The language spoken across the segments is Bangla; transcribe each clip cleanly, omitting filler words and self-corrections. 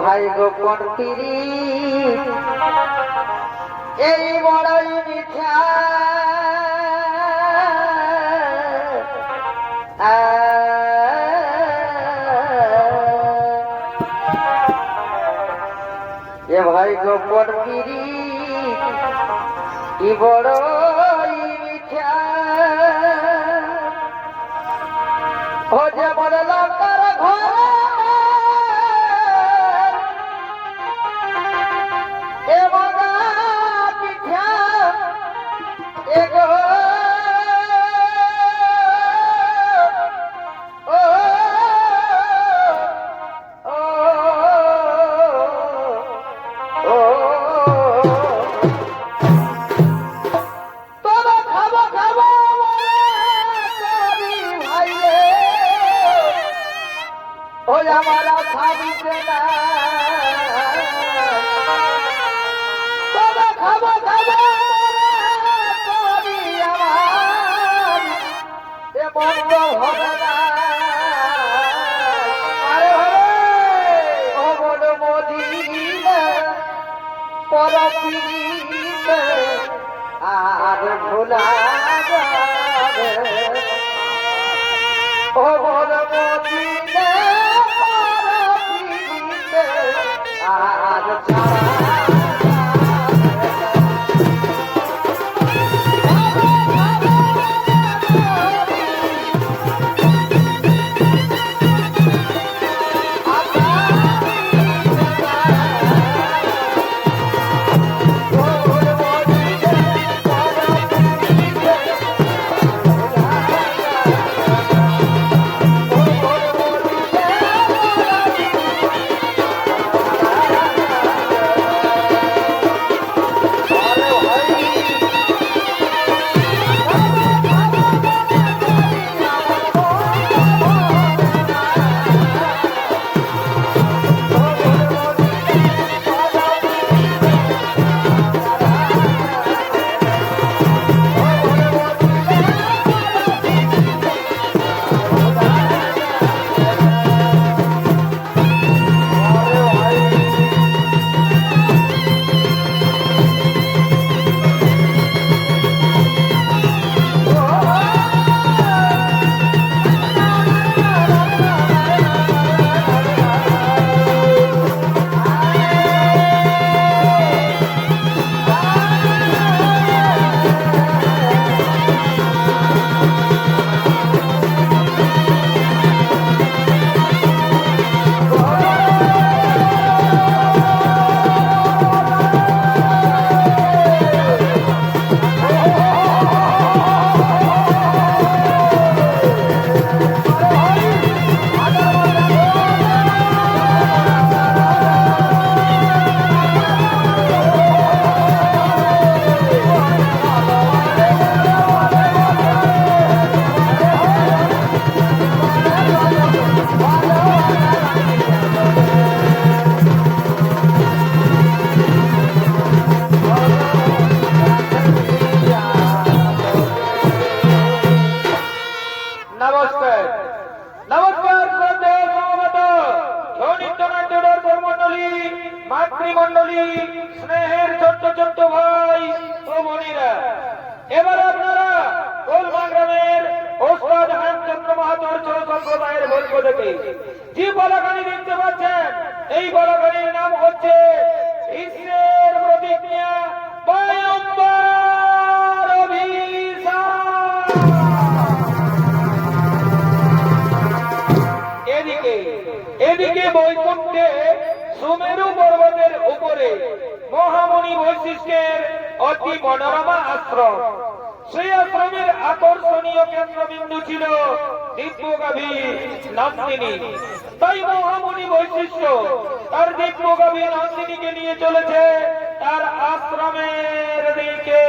ভাই গোপন পিরি এই বড়ই মিথ্যা এ ভাই গোপন পিরি কি বড়ই মিথ্যা ও যে বড় লোকের ঘর আর ভোলা ও বড় মদিনে আর মাতৃমণ্ডলী, স্নেহের ছোট্ট ছোট্ট ভাই ও বোনেরা, এবার আপনারা গোলমা গ্রামের ওস্তাদ হেমচন্দ্র মাহাতোর ছোট সম্প্রদায়ের পক্ষ থেকে যে বলাগানি দেখতে পাচ্ছেন, এই বলাগানির নাম হচ্ছে ঈশ্বরের প্রতিজ্ঞা বায়ম্বর অভিশাপ। এদিকে বৈকুণ্ঠে সুমেরু পর্বতের উপরে মহামণি বৈশিষ্ট্যের অতি মনোরমা আশ্রম। সেই আশ্রমের আকর্ষণীয় কেন্দ্রবিন্দু ছিল দিব্যগাভী নন্দিনী। তাই মহামণি বৈশিষ্ট্য তার দিব্যগাভী নন্দিনীকে নিয়ে চলেছে তার আশ্রমের দিকে।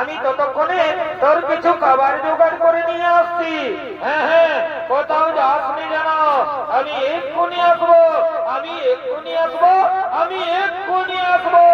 আমি ততক্ষণে তোর কিছু খাবার জোগাড় করে নিয়ে আসছি। হ্যাঁ হ্যাঁ, কোথাও যাসনি যেন। আমি এক্ষুনি আসবো, আমি এক্ষুনি আসবো, আমি এক্ষুনি আসবো।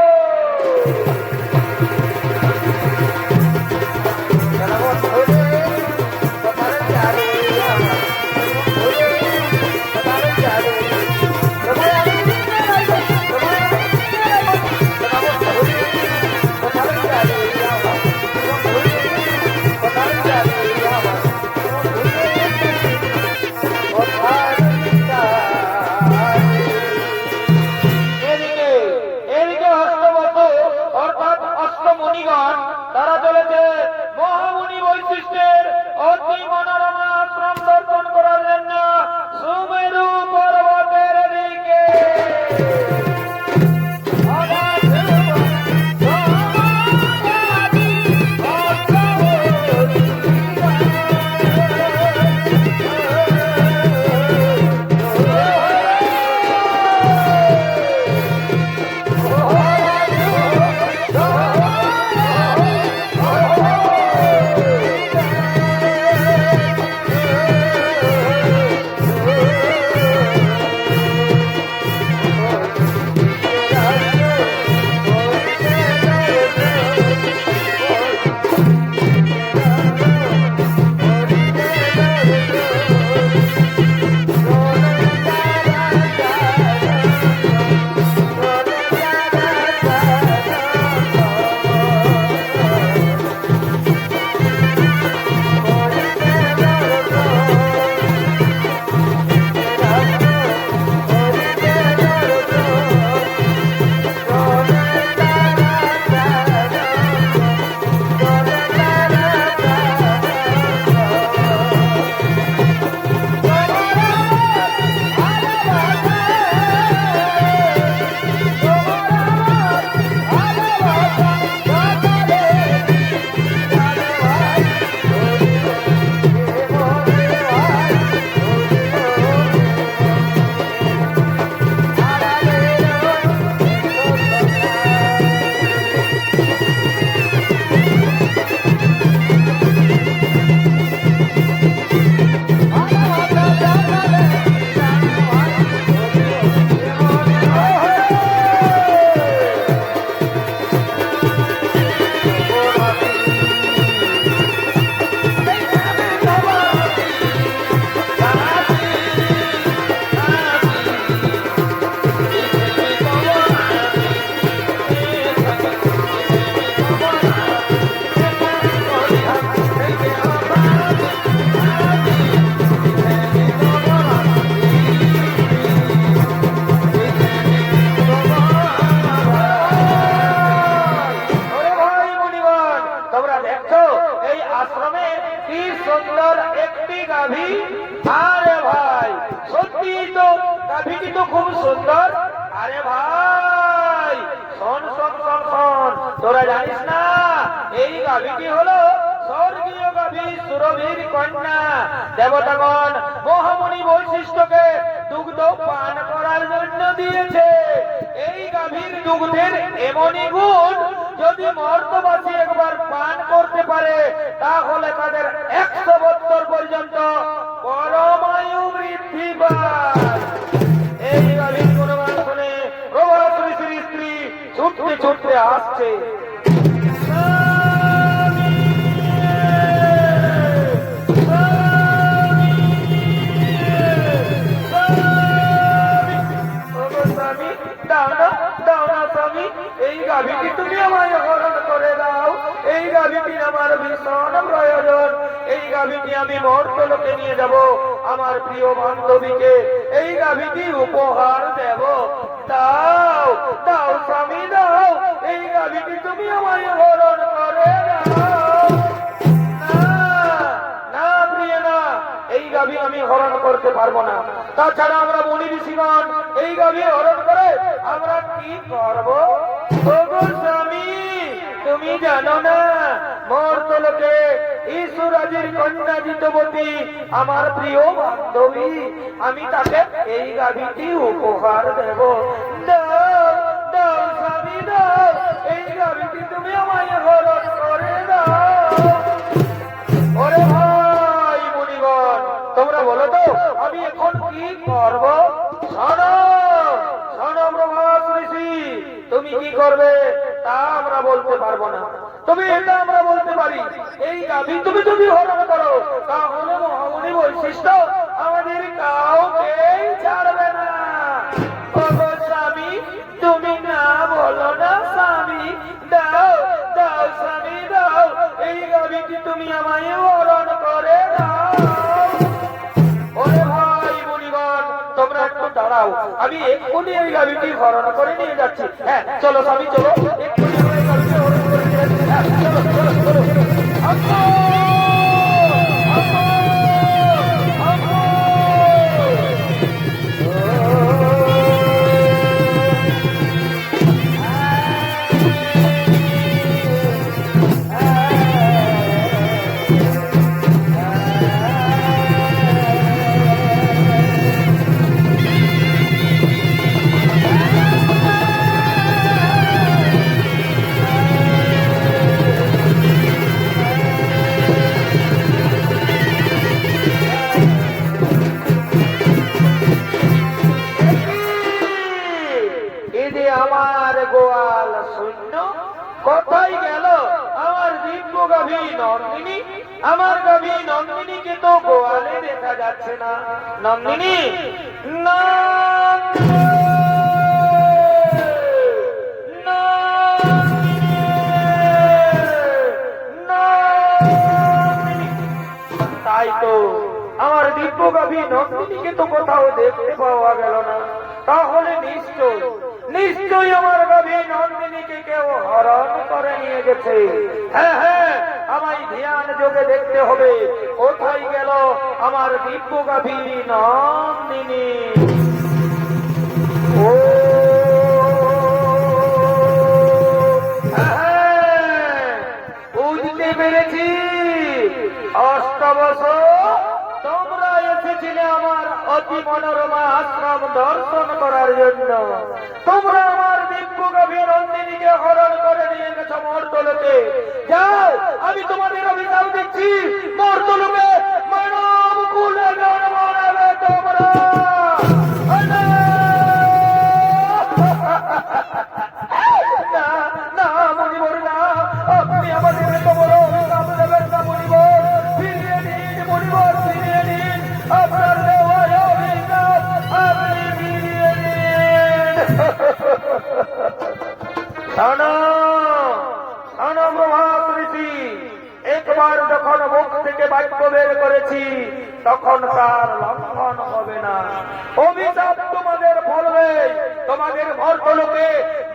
কি সুন্দর একটি গাভী। আরে ভাই সত্যি তো গাভীটি তো খুব সুন্দর। আরে ভাই শোন শোন শোন শোন, তোরা জানিস না এই গাভীটি হলো স্বর্গীয় গাভী সুরভীর কন্যা। দেবতাগণ মহামণি বৈশিষ্ট্যকে দুগ্ধ পান করার জন্য দিয়েছে। এই গাভীর দুগ্ধের এমনই গুণ, যদি মর্তবাসী একবার পান করতে পারে তাহলে তাদের 100 বছর পর্যন্ত পরমায়ু বৃদ্ধি পায়। এই গাভীর গুণগান শুনে প্রভা শ্রী শ্রী স্ত্রী ছুটতে ছুটতে আসছে। এই গাভীটি তুমি আমায় হরণ করে দাও। এই গাভীটি আমার ভীষণ প্রয়োজন। এই গাভীটি আমি মর্তলোকে নিয়ে যাব, আমার প্রিয় বান্ধবীকে এই গাভীটি উপহার দেব। দাও দাও স্বামী দাও, এই গাভীটি তুমি আমায় হরণ করে দাও। না প্রিয় না, এই গাভী আমি হরণ করতে পারবো না। তাছাড়া আমরা মুনি ঋষিগণ এই গাভী হরণ করে আমরা কি করব? ওগো স্বামী তুমি জানো না মর্তলোকে ঈশ্বরাজির কন্যা জিতবতী আমার প্রিয় বান্ধবী, আমি তাকে এই গাভীটি উপহার দেব। দাও দাও স্বামী দাও, এই গাভীটি তুমি আমায় হরণ করে দাও। ওরে ভাই মুনিগণ তোমরা বলো তো আমি এখন কি করব? শোনো শোনো প্রভাস ঋষি, তুমি কি করবে তা আমরা বলতে পারবো না, তবে এটা আমরা বলতে পারি এই গাভী তুমি যদি হরণ করো তাহলে মহামণি বৈশিষ্ট্য আমাদের কাউকেই ছাড়বে না। ওগো স্বামী তুমি না বলো না স্বামী, দাও দাও স্বামী দাও, এই গাভীটি তুমি আমায় হরণ করে দাও। ওরে ভাই মুনিগণ তোমরা একটু দাঁড়াও, আমি এক্ষুনি এই গাভীটি হরণ করে নিয়ে যাচ্ছি। হ্যাঁ চলো স্বামী চলো, এক্ষুনি আমরা এই গাভীটি হরণ করে নিয়ে যাচ্ছি। হ্যাঁ চলো চলো চলো। আমার গোয়াল শূন্য, কোথায় গেল আমার দিব্য গাভী নন্দিনী? আমার গাভী নন্দিনীকে তো গোয়ালে দেখা যাচ্ছে না। নন্দিনী তাই তো আমার দিব্য গাভী নন্দিনীকে তো কোথাও দেখতে পাওয়া গেল না। তাহলে নিশ্চয়ই আমার গাভী নন্দিনীকে কেউ হরণ করে নিয়ে গেছে। হ্যাঁ হ্যাঁ আমায় ধ্যান যোগে দেখতে হবে কোথায় গেল আমার দিব্য গাভী নন্দিনী। ও বুঝতে পেরেছি, অষ্টাবশ তোমরা এসেছিলে আমার অতি মনোরমা আশ্রম দর্শন করার জন্য। তোমরা আমার দিব্য গাভী নন্দিনীকে হরণ করে নিয়ে গেছো মর্তলোকে। যাও আমি তোমাদের অভিশাপ দিচ্ছি, মর্তলোকে মানব কুলে জন্ম নেবে তোমরা। না না মণিবর না, আপনি আমাদের তোমার অভিশাপ দেবেন না মণিবর। ফিরিয়ে নিন মণিবর, ফিরিয়ে নিন আপনার দেওয়া অভিশাপ আপনি ফিরিয়ে নিন। শোনো শোনো প্রভাস ঋষি, একবার যখন মুখ থেকে বাক্য বের করেছি তখন তার লঙ্ঘন হবে না। অভিশাপ তোমাদের ফলবে, তোমাদের মর্তলোকে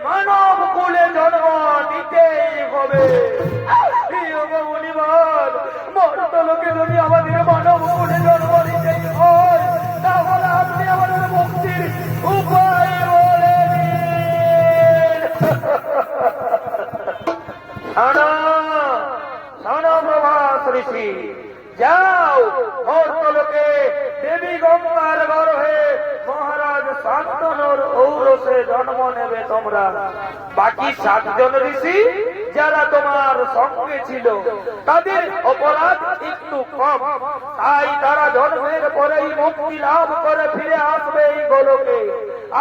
মানব কুলে জন্ম নিতেই হবে। মর্তলোকে শোনো শোনো প্রভাস ঋষি, যাও মর্তলোকে দেবী গঙ্গার গর্ভে মহারাজ শান্তনুর ঔরসে জন্ম নেবে তোমরা। বাকি 7 জন ঋষি যারা তোমার সঙ্গে ছিল তাদের অপরাধ একটু কম, তাই তারা জন্মের পরেই মুক্তি লাভ করে ফিরে আসবে এই গোলকে।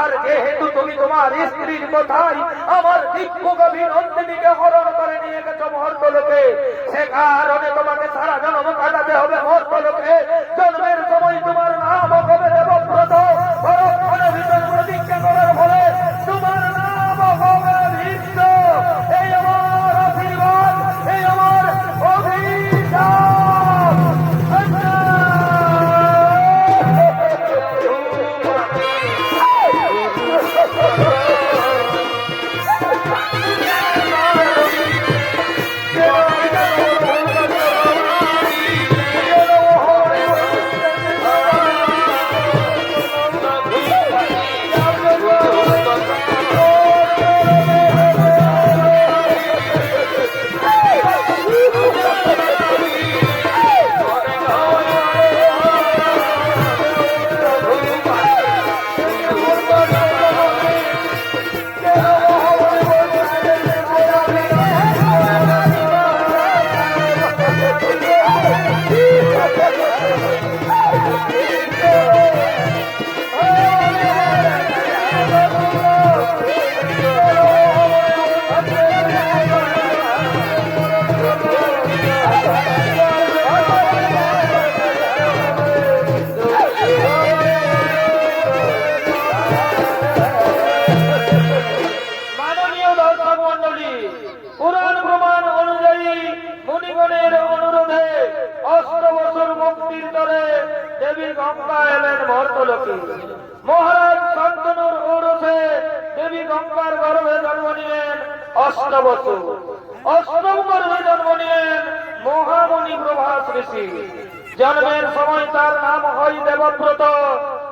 আর যেহেতু তুমি তোমার স্ত্রীর কথাই আমার দিব্য গভীর নন্দিনীকে হরণ করে নিয়ে গেছো মর্তলোকে, সে কারণে তোমাকে সারা জন্ম কাটাতে হবে মর্তলোকে। জন্মের সময় তোমার নাম হবে দেবব্রত, পরক্ষণে ভিতর প্রতিজ্ঞা করার ফলে তোমার নাম হবে ভীষ্ম। এই আমার আশীর্বাদ, এই আমার অভিশাপ। পুরাণ প্রমাণ অনুযায়ী মুনিগণের অনুরোধে 8 বছর মুক্তির তরে দেবী গঙ্গা এলেন মর্তলোকে। মহারাজ শান্তনুর ঔরসে দেবী গঙ্গার গর্ভে জন্ম নিলেন 8 বছর। 8ম গর্ভে জন্ম নিলেন মহামুনি প্রভাস ঋষি। জন্মের সময় তার নাম হয় দেবব্রত,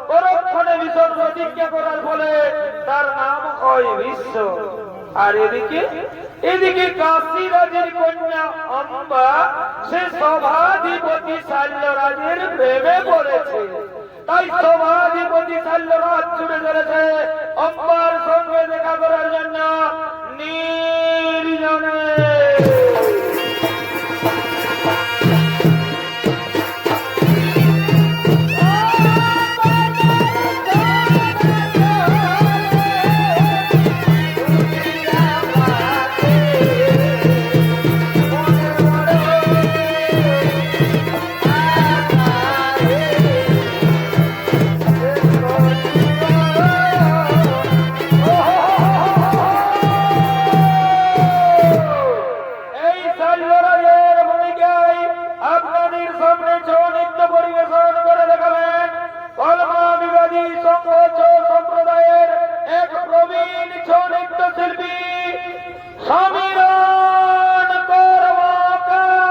পরক্ষণে ভীষণ প্রতিজ্ঞা করার ফলে তার নাম হয় বিশ্ব। আর এদিকে কাশী রাজের কন্যা অম্বা সে সভাধিপতি শাল্যরাজের প্রেমে পড়েছে, তাই সভাধিপতি শাল্যরাজ ছুটে চলেছে অম্বার সঙ্গে দেখা করার জন্য নির্জনে। সম্প্রদায়ের এক প্রবীণ ছৌ নৃত্য শিল্পী সমীরণ কর্মকার।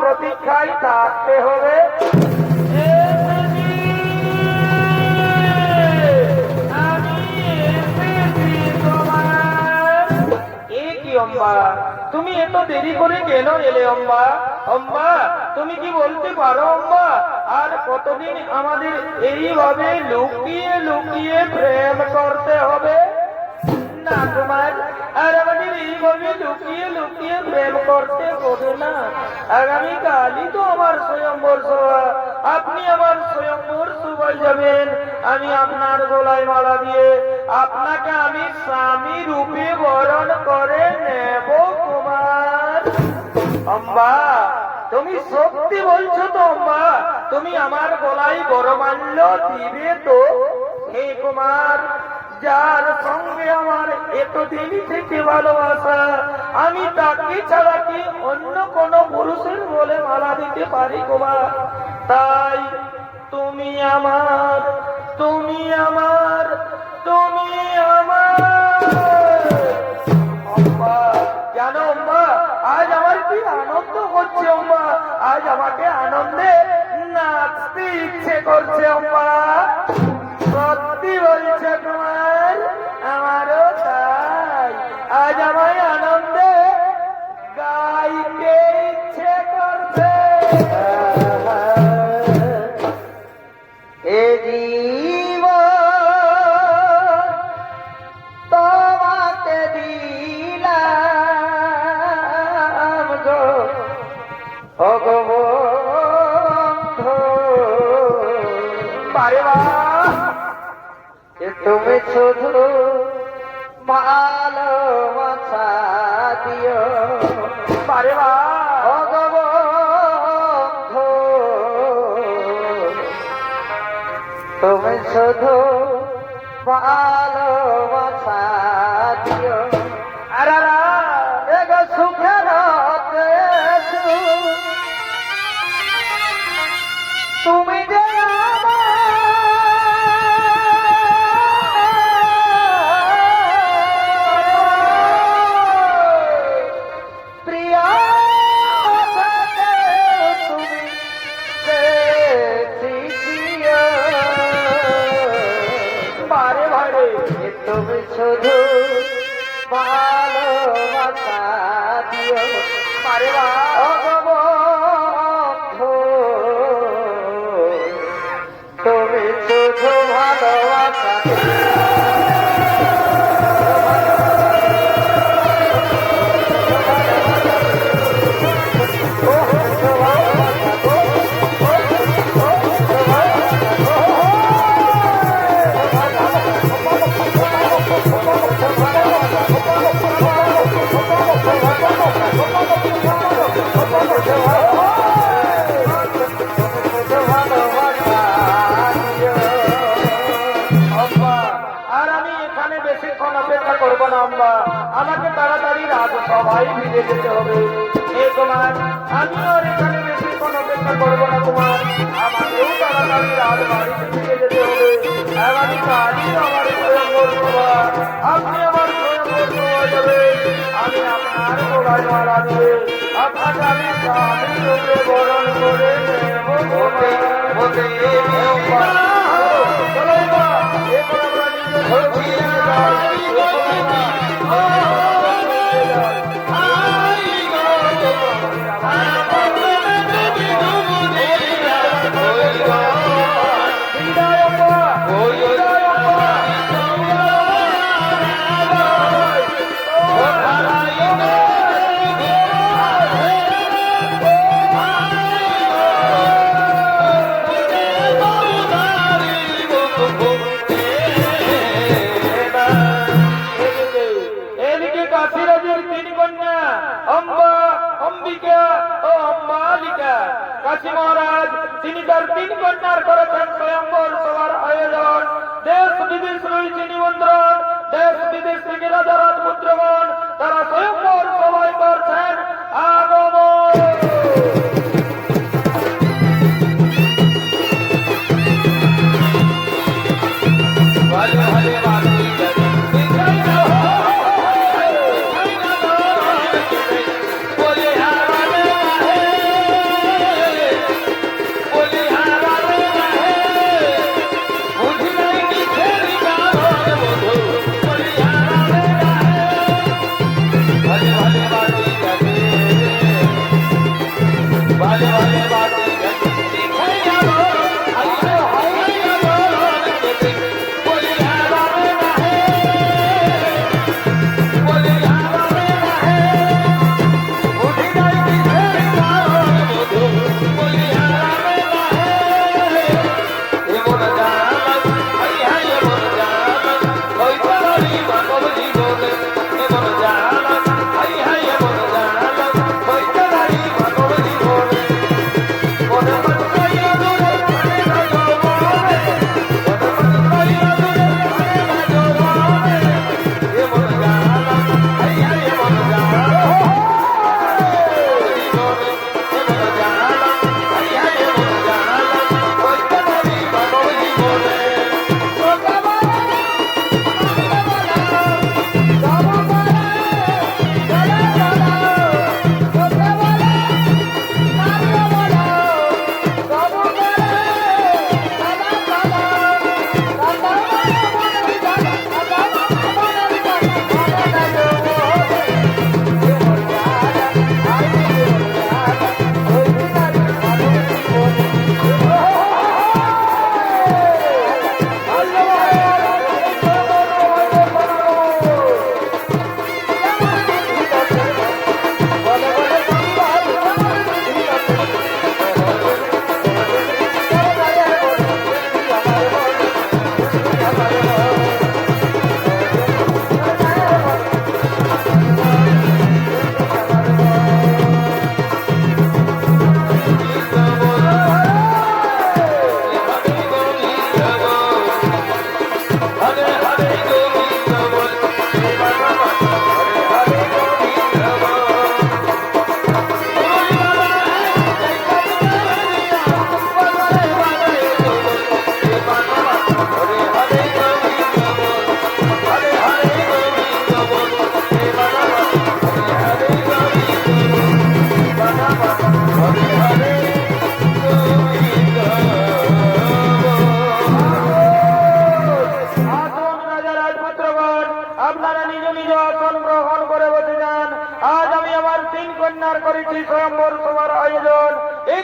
প্রতীক্ষায় থাকতে হবে। তুমি এত দেরি করে কেন এলে অম্বা? অম্বা তুমি কি বলতে পারো অম্বা আর কতদিন আমাদের এইভাবে লুকিয়ে লুকিয়ে প্রেম করতে হবে? না তোমার আর আমাদের এইভাবে লুকিয়ে লুকিয়ে প্রেম করতে হবে না। আগামীকালই তো আমার স্বয়ম্বর সভা, আপনি আমার স্বয়ম্বর সভায় যাবেন। আমি আপনার গলায় মালা দিয়ে আপনাকে আমি স্বামী রূপে বরণ করে নেব কুমার। অম্বা তুমি সত্যি বলছো তো অম্বা? তুমি আমার গলায় বরমাল্য দিবে তো? হে কুমার, যার সঙ্গে আমার এতদিন থেকে ভালোবাসা, আমি তাকে ছাড়া কি অন্য কোন পুরুষের বলে মালা দিতে পারি কুমার? তাই তুমি আমার, তুমি আমার, তুমি আমার। অম্বা জানো অম্বা, আজ আমার কি আনন্দ হচ্ছে অম্বা, আজ আমাকে আনন্দে নাচতে ইচ্ছে করছে অম্বা। সত্যি বলছে তোমার? আমারও তাই, আজ আমায় আনন্দে গাইতে ইচ্ছে করছে। এ জীবন তোমাকে দিলাম গো ভগবন্ধু, বারে তুমি শুধু ভালোবাসা দিও। বারে ভগবন্ধু তুমি শুধু ভালোবাসা দিও আরারা এগো সুখের তুমি যে প্রিয়া তুমি বারে বারে তুমি শুধু ভালোবাসা দিও বারে বন্ধু তুমি শুধু ভালোবাসা আর আমি এখানে বেশিক্ষণ অপেক্ষা করবো না আম্মা, আমাকে তাড়াতাড়ি রাজসভায় ফিরে যেতে হবে। এই কুমার, আমিও আর এখানে বেশিক্ষণ অপেক্ষা করবো না কুমার, আমাকেও তাড়াতাড়ি রাজবাড়িতে ফিরে যেতে হবে। এমনই কাজই আমার স্বয়ংবর সভা, আপনি আমার স্বয়ংবর সভা যাবে, আমি আপনার মোবাইল মারা দিয়ে আপনাকে আমি স্বামী রূপে বরণ করে নেব এদিকে কাশিরাজের তিন কন্যা অম্বা, অম্বিকা ও অম্বালিকা। কাশী মহারাজ তিনি তার তিন কন্যার করেছেন স্বয়ংবর সভার আয়োজন। দেশ বিদেশ রয়েছে নিমন্ত্রণ, দেশ বিদেশ থেকে রাজা রাজপুত্রগণ তারা স্বয়ংবর সভায় করছেন আগমন।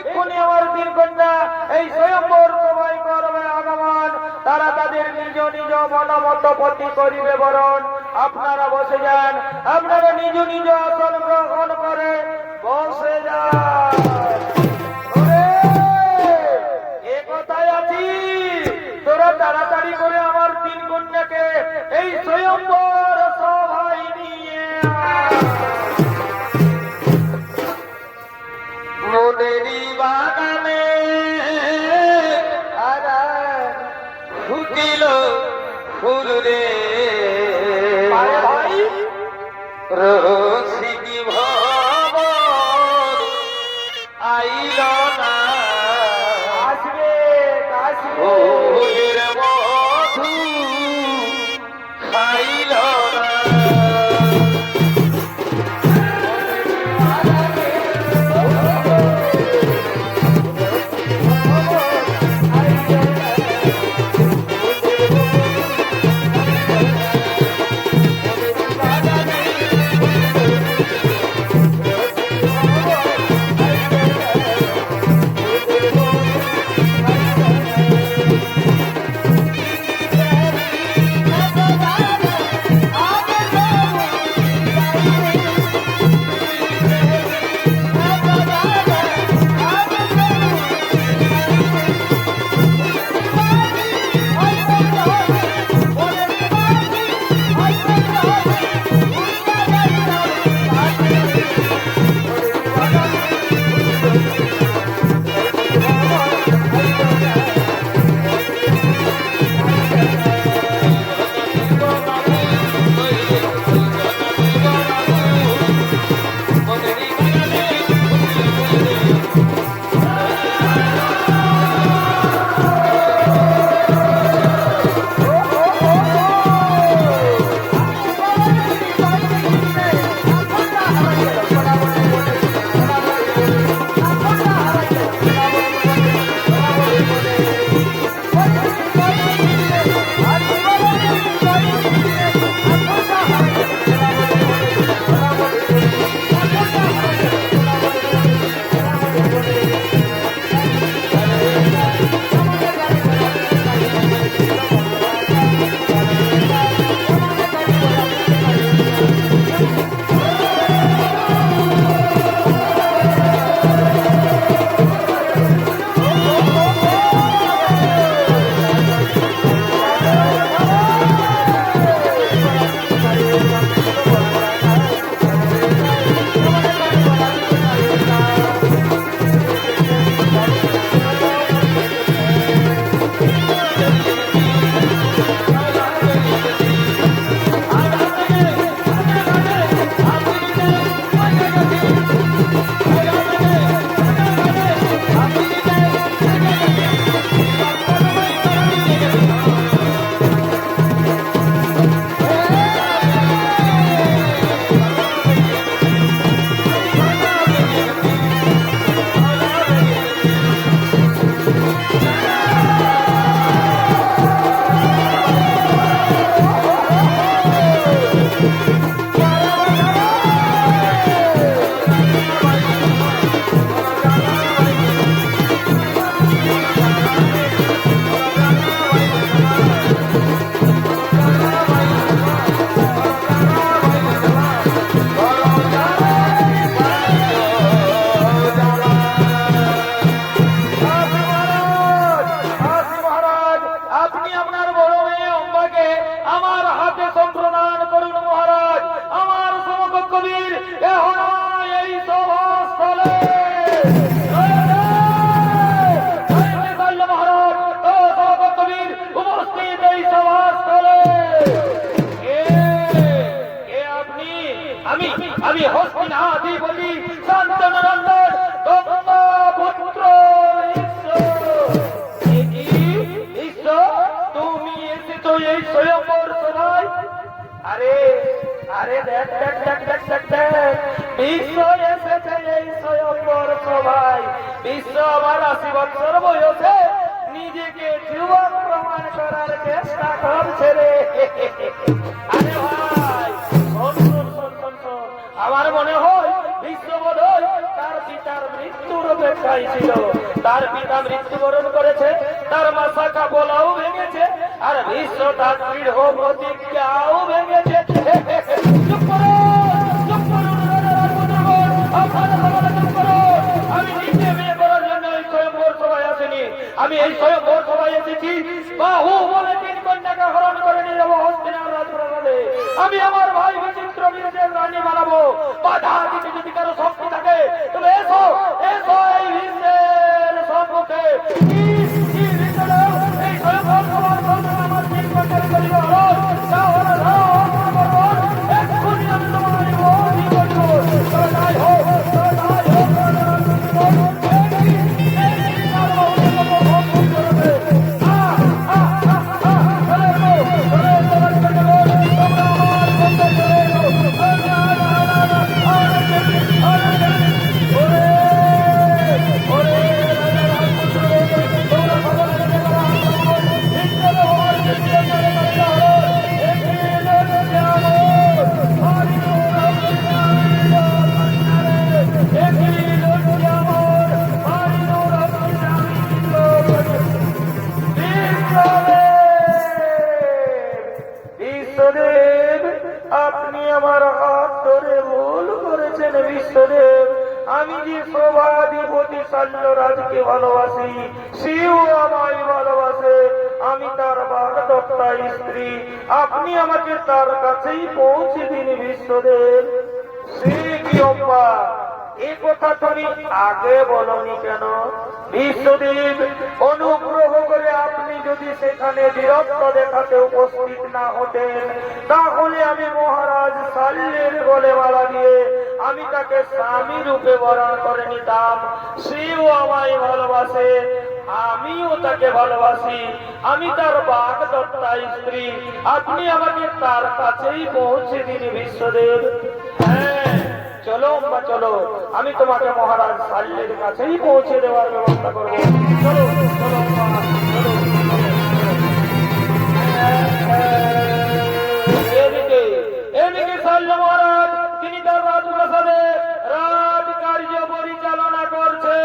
এক্ষুনি আমার তিন কন্যা এই স্বয়ম্বর সবাই করবে আগমন। তারা তাদের নিজ নিজ মনমত পতি করিবে বরণ। আপনারা বসে যান, আপনারা নিজ নিজ আসন গ্রহণ করে বসে যান। ওরে, এ কথায় আছি, তোরা তাড়াতাড়ি করে আমার তিন কন্যাকে এই স্বয়ম্বর সভায় নিয়ে আয়। মনেরি বাগানে ফুটিল ফুল রে আরে ভাই, রসিকি ভব আইল না আসবে আসবে। ফুলের মধু খাইল না আমি হস্তিনাধিপতি শান্তনন্দন পুত্র ঈশ্বর, তুমি এসেছো এই স্বয়ম্বর সভায়। আরে আরে দেখ দেখ দেখ দেখ দেখ দেখ, বিশ্ব এসেছে এই স্বয়ম্বর সভায়। বিশ্ব আমার ৮০ বছর বয়সে নিজেকে যুবক প্রমাণ করার চেষ্টা করছে রে। আরে ভাই শোন শোন শোন শোন শোন, আমার মনে হয় বিশ্ব বোধহয় তার পিতার মৃত্যুর অপেক্ষায় ছিল। তার পিতা মৃত্যুবরণ করেছে, তার মা শাখা বলাও ভেঙেছে, আর বিশ্ব তার দৃঢ় প্রতিজ্ঞাও ভেঙেছে। চুপ করো, চুপ করুন, রাজপুত্রগণ, আপনারা সবাই চুপ করুন। আমি নিজে বিয়ে করার জন্য এই স্বয়ংবর সভায় আসিনি। আমি এই স্বয়ংবর সভায় এসেছি বাহু বলে 3 কন্যাকে হরণ করে নিয়ে যাবো হস্তিনার রাজপ্রাসাদে। আমি আমার ভাই বিচিত্র বীর্যের রানী বানাবো। বাধা দিতে যদি কারো শক্তি থাকে তবে এসো, এসো এই বিশ্বের সম্মুখে। কি ভিতরে এই স্বয়ংবর সভার সামনে আমার 3 কন্যাকে করিব হরণ। যাও, হরণ, হরণ, এক্ষুনি আমি তোমার বিরোধী করিব। তবে তাই হোক, তবে তাই হোক, বিশ্বদেব, আপনি আমার হাত ধরে ভুল করেছেন। বিশ্বদেব, আমি যে সভাধিপতি শল্যরাজকে ভালোবাসি, সেও আমায় ভালোবাসে। আমি তার বাগদত্তা স্ত্রী, আপনি আমাকে তার কাছেই পৌঁছে দিন। বিশ্বদেব, সে কি অম্বা, এ কথা তুমি আগে বলনি কেন? বিশ্বদেব, অনুগ্রহ করে আপনি যদি সেখানে বীরত্ব দেখাতে উপস্থিত না হতেন, তাহলে আমি মহারাজ শল্যের গলে মালা দিয়ে আমি তাকে স্বামী রূপে বরণ করে নিতাম। সেও আমায় ভালোবাসে, আমিও তাকে ভালোবাসি। আমি তার বাগদত্তা স্ত্রী, আপনি আমাকে তার কাছেই পৌঁছে দিন। বিশ্বদেব, হ্যাঁ, চলো অম্বা, চলো, আমি তোমাকে মহারাজ শল্যের কাছেই পৌঁছে দেওয়ার ব্যবস্থা করবো। চলো, চলো অম্বা, চলো। এদিকে এদিকে শল্য মহারাজ, তিনি তার রাজপ্রাসাদে রাজকার্য পরিচালনা করছে।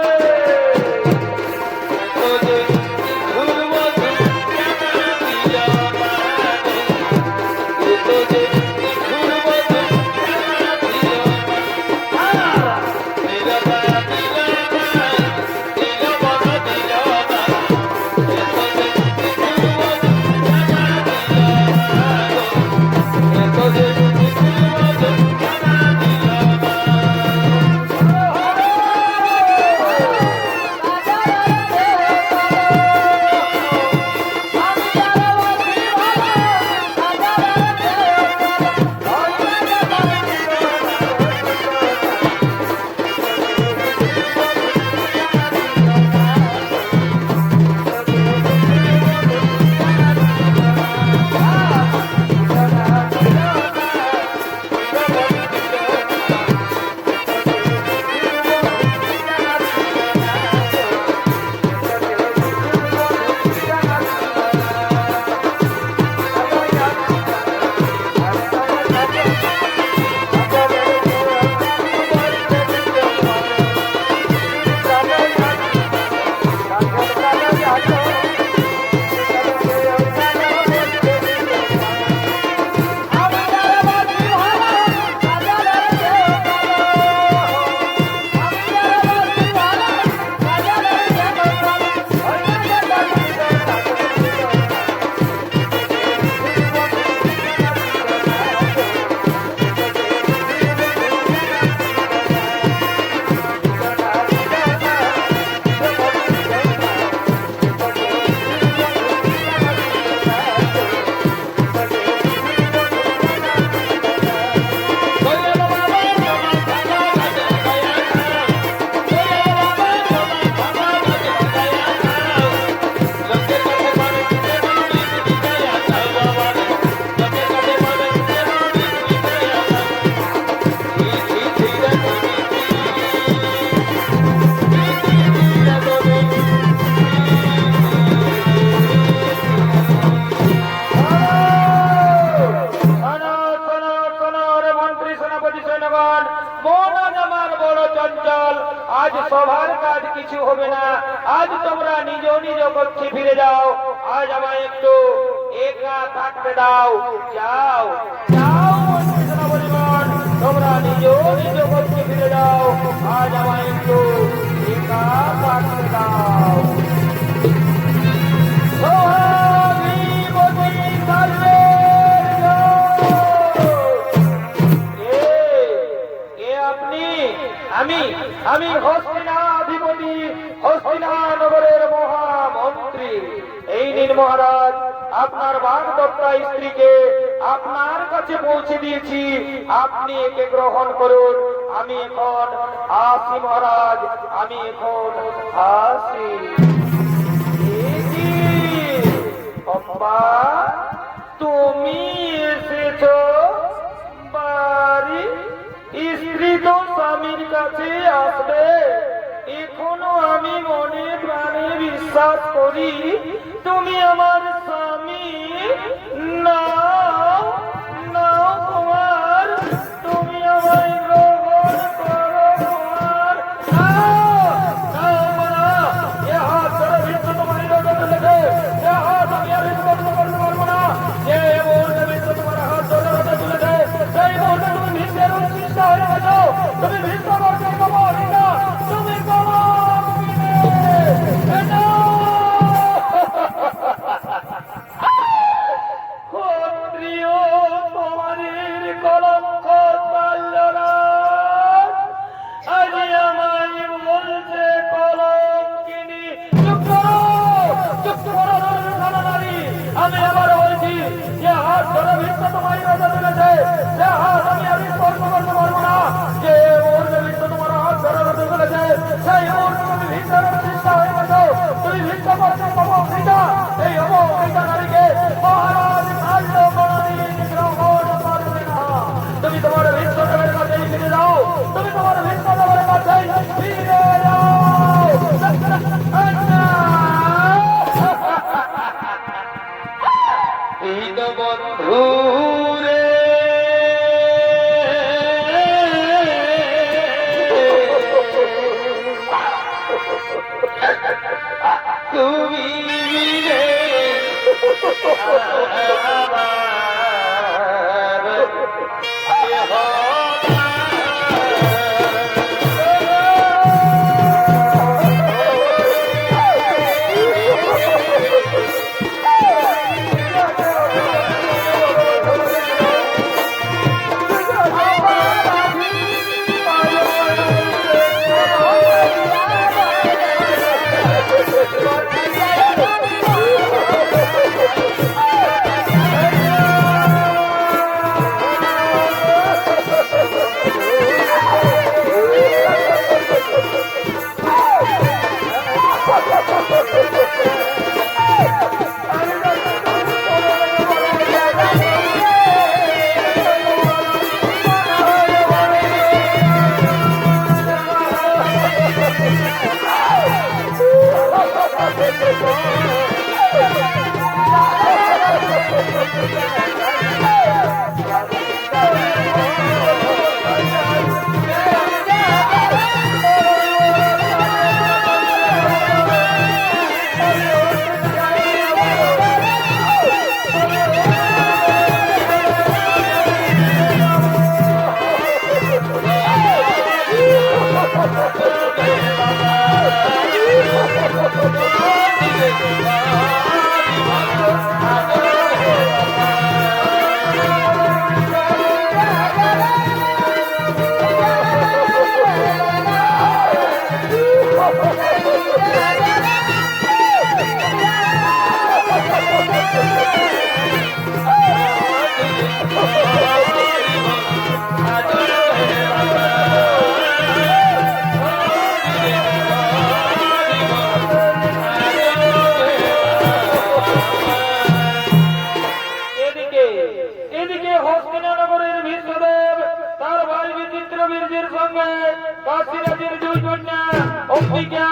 হবে না। আজ তোমরা নিজ নিজ কক্ষে ফিরে যাও। আজ আমায় একটু একা থাকতে দাও। যাও যাও মন্ত্রী সেনাপতিগণ, তোমরা নিজ নিজ কক্ষে ফিরে যাও। আজ আমায় একটু একা থাকতে দাও। সোহাগীবতী সার্বের জয়। কে আপনি? আমি হস্তিনাধিপতি, হস্তিনানগরের মহামন্ত্রী। এই নিন মহারাজ, আপনার বাগদত্তা স্ত্রীকে আপনার কাছে পৌঁছে দিয়েছি। আপনি একে গ্রহণ করুন। আমি এখন আসি মহারাজ, আমি এখন আসি। অম্বা, তুমি এসেছো বাড়ি? স্ত্রী তো স্বামীর কাছে আসবে। এখনো আমি মনে প্রাণে বিশ্বাস করি তুমি আমার স্বামী। নাও নাও কুমার, তুমি আমায় গ্রহণ করো কুমার। নাও নাও মানা, এ হাত ধরে ভিন্ন তোমার হৃদয় লেগে, এ হাত আমি আর স্পর্শ করতে পারবো না। যে মুহূর্তে ভিন্ন তোমার হাত ধরে হাতে তুলে দেয়, সেই মুহূর্তে তুমি ভিন্নের উচ্ছিষ্ট হয়ে গেছো। তুমি ভিন্ন করতে পারো না, তুমি করো ক্ষত্রিয় তোমাদের কলঙ্ক পারল না। আজ আমায় বলছে কলঙ্কিনী। চুপ করো, চুপ করো নারী। আমি আবার বলছি, যে হাত ধরে ভিন্ন তোমায় রাজা তুলেছে, সে হাত আমি আর স্পর্শ করতে পারবো না। যে মুহূর্তে ভিন্ন তোমার হাত ধরে রাজা তুলেছে, সেই মুহূর্তে তুমি ভিন্নের চেষ্টা হয়ে গেছো। তুমি ভিন্ন করতে অবহিতা, এই অবহিতা নারীকে মহারাজ কাল্য কোনদিন গ্রহণ করবে না। তুমি তোমার ভিন্নদেবের কাছেই ফিরে যাও, তুমি তোমার ভিন্নদেবের কাছেই ফিরে যাও। বন্ধু রে, তুমি রে এদিকে হস্তিনানগরের বিশ্বদেব তার ভাই বিচিত্রবীর্যের সঙ্গে কাশীরাজের দুই কন্যা অম্বিকা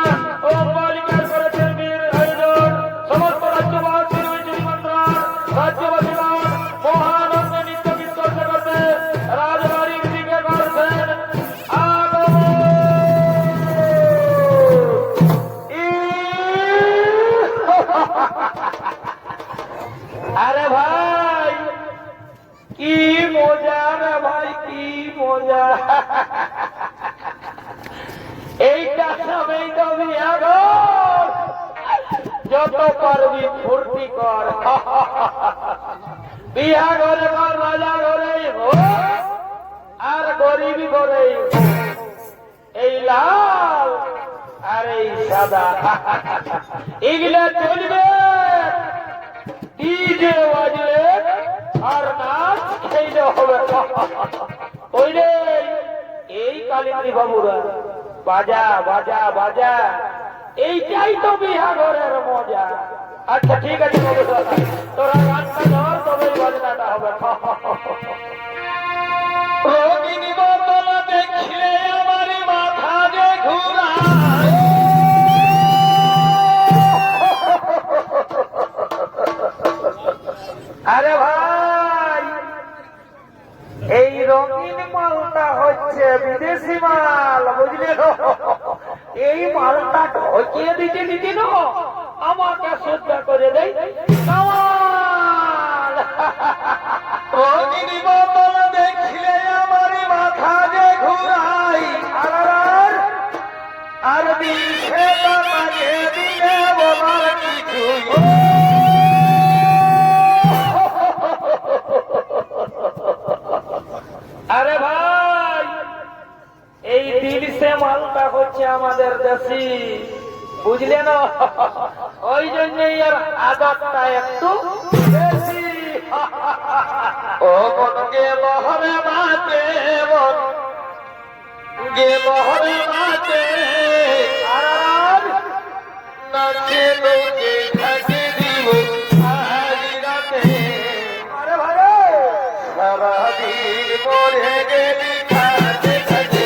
ও বালিকার করেছেন বীর আয়োজন। সমস্ত রাজ্যবাসীর ওই নিমন্ত্রণ। রাজ্যবাসীগণ মহানন্দে নৃত্য গীত করতে করতে রাজবাড়ির দিকে করছেন আগমন। মজা। এইটা সবই তো বিয়া গো, যত পারবি ফুর্তি কর। বিয়া ঘরে কর, রাজা ঘরে আর গরিবি ঘরে, এই লাল আর এই সাদা এগুলা চলবে। ডিজে বাজবে আর নাচ খেলে হবে। ওই রে এই কালিন্দী বাবুরা বাজা বাজা বাজা, এইটাই তো বিহা ঘরের মজা। আচ্ছা ঠিক আছে বাবু, তোরা গানটা ধর, তবে বাজনাটা হবে। রঙিনী বোতল দেখলে আমার মাথা যে ঘুরায়। আরে ভাই, এই রঙিন মালটা হচ্ছে বিদেশি মাল, বুঝলে তো? এই মালটা ঢকিয়ে দিতে দিতে না আমাকে শ্রদ্ধা করে দেয় কামাল। রঙিনী বোতল দেখলে আমার মাথা যে ঘুরায়। আর দিছে তোমাকে দিলে বলার কিছুই। আরে ভাই, এই দিলসে মালটা হচ্ছে আমাদের দেশি, বুঝলে না? ওই জন্যই আর আদরটা একটু বেশি। ও মন গেল হরে মাতে, মন গেল হরে মাতে। আর নাচে লোকে থাকে দিব আজ রাতে। আরে ভাই, সারাদিন মরে গেলি খাতে খাতে।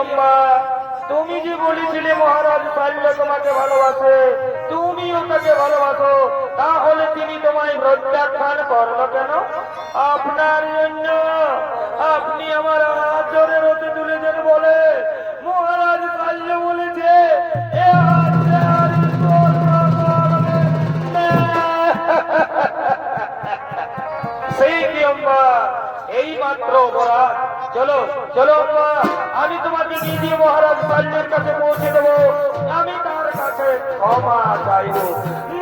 অম্মা, তুমি যে বলেছিলে মহারাজ শৈল তোমাকে ভালোবাসে, তুমিও তাকে ভালোবাসো, তাহলে তিনি তোমায় প্রত্যাখ্যান করলো কেন? আপনার জন্য আপনি আমার আচরের হতে তুলেছেন বলে মহারাজ শৈল বলেছে এ হাতে আর ঈশ্বর করবে না। সেই কি অম্মা, এই মাত্র অপরাধ। চলো চলো অম্মা, আমি তোমাকে নিজে মহারাজ শৈলের কাছে পৌঁছে দেবো, আমি তার কাছে ক্ষমা চাইব।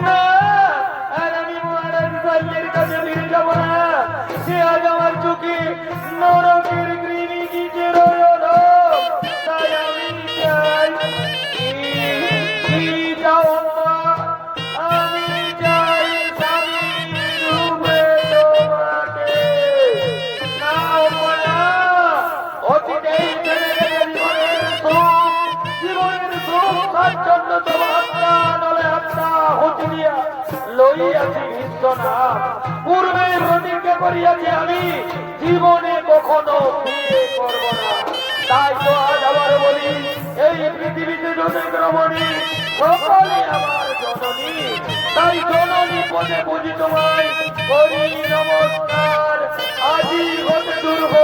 না, আর আমি মহারাজ শৈলের কাছে ফিরে যাব না। সে আজ আমার চোখে নরকের কৃমি গিজে রইল, তাই আমি চাই যাও অম্মা, আমি চাই স্বামী রূপে তোমাকে। না অম্মা না, অতীতেই ছেড়ে গেছে জীবনের সুখ স্বাচ্ছন্দ্য তোমার আত্মা নলে আত্মা হতে দিয়া লইয়াছি বিশ্বনাথ। পূর্বে প্রতিজ্ঞা করিয়াছি আমি জীবনে কখনো বিয়ে করব না। তাই তো আজ আবার বলি, এই পৃথিবীতে যত রমণী সকলে আমার জননী, তাই জননী পদে বুঝি তোমায় করি নমস্কার। আজি হতে দুর্গ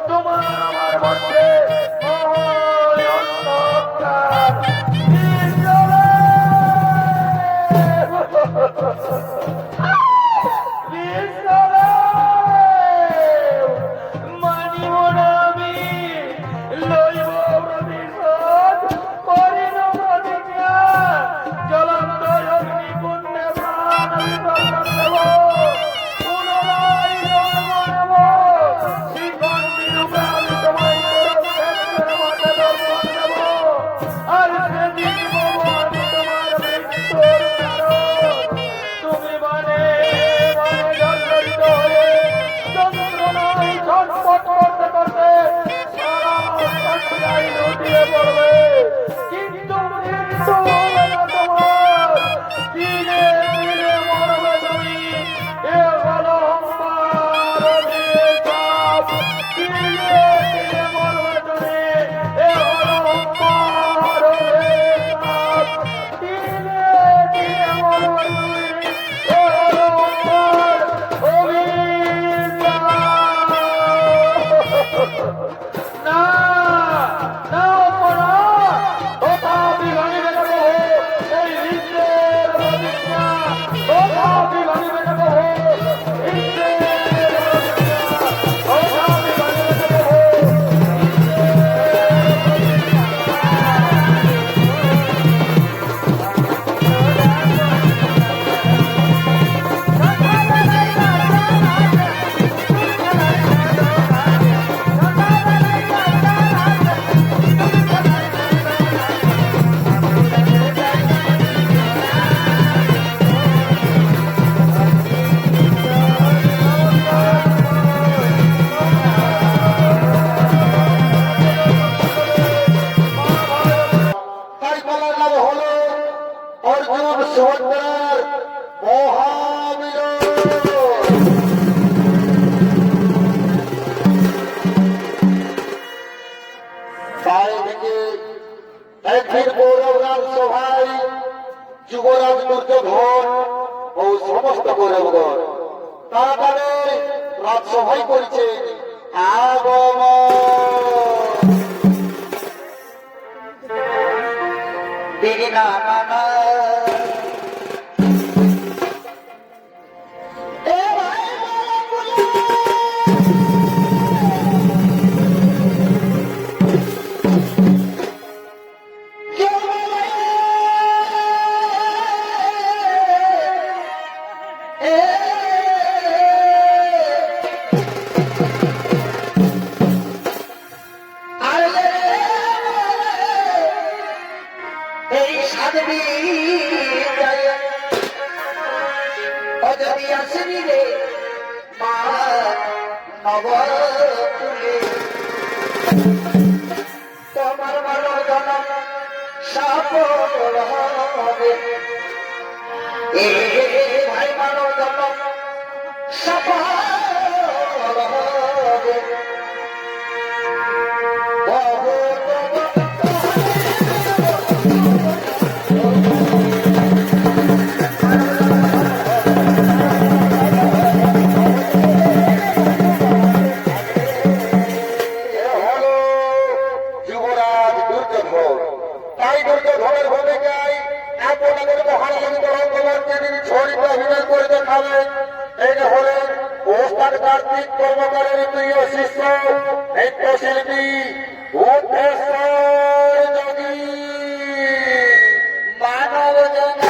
তোমার আমার মধ্যে মহল অন্ধকার। মানিব না আমি, লইব প্রতিশোধ, করিল প্রতিজ্ঞা, জ্বলন্ত অগ্নিকুণ্ডে প্রাণ বিসর্জন দেব, পুনরায় জন্ম নেব, শ্রীকণ্ঠী রূপে আমি তোমায় কুরুক্ষেত্রের মাঠে দর্শন দেব, আর সেদিন পাবো আমি তোমার মৃত্যুর কারণ। তুমি মানে মানে জর্জরিত হয়ে যন্ত্রণায় ছটফট করতে করতে সারা সন্ধ্যায় লুটিয়ে পড়বে, কিন্তু মৃত্যু হবে না তোমার, ধীরে ধীরে মরবে তুমি। এ হলো আমার অভিশাপ, ধীরে ধীরে মরবে তুমি। এ হলো আমার অভিশাপ, ধীরে ধীরে মরবে তুমি। এ হলো আমার অভিশাপ। না না অপরা, তথাপি ভাঙিবে না কহ এই বিশ্বের প্রতিজ্ঞা, তথাপি ভাঙিবে না কহ বিশ্বের প্রতিজ্ঞা, তথাপি ভাঙিবে না কহ। তাই বলার নাম হলো অর্জুন সুভদ্রার মহামিলন। চারিদিকে একদিন গৌরবরাজ সভায় যুবরাজ দুর্যোধন ও সমস্ত গৌরবগণ তারা তাদের রাজসভায় করেছেন আগমন। দিদি না না না এ ভাই এই সাধবী অজদি আসবি রে মা নবকুলে, তোমার ভালো জনম সফল হবে। এ ভাই ভালো জনম সফল হবে। বহু গুরুর প্রিয় শিষ্য নৃত্যশিল্পী বুদ্ধেশ্বর যোগী মানব জনম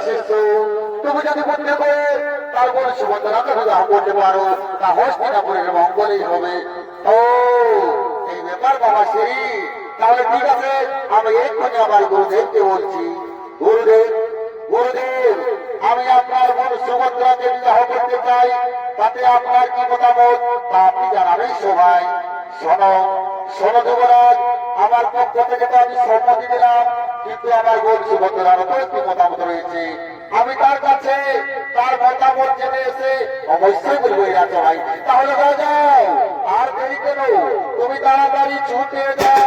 এসেছো, তুমি যদি বুদ্ধি করে তার কোনো সুভদ্রাকে বিবাহ করতে পারো, তা হস্তিনাপুরের মঙ্গলেই হবে। ও এই ব্যাপার বাবা শ্রী, তাহলে ঠিক আছে, আমি এক্ষুনি আমার গুরুদেবকে বলছি। গুরুদেব, গুরুদেব, আমি আপনার বোন সুভদ্রাকে বিবাহ করতে চাই, তাতে আপনার কি মতামত তা আপনি জানাবেন সবাই। শোনো শোনো যুবরাজ, আমার পক্ষ থেকে তো আমি সম্মতি দিলাম, কিন্তু আমার বোন সুভদ্রার তো একটি মতামত রয়েছে। আমি তার কাছে তার মতামত জেনে এসে অবশ্যই বলবো এরা সবাই। তাহলে যাও, আর দেরি কেন, তুমি তাড়াতাড়ি ছুটে যাও।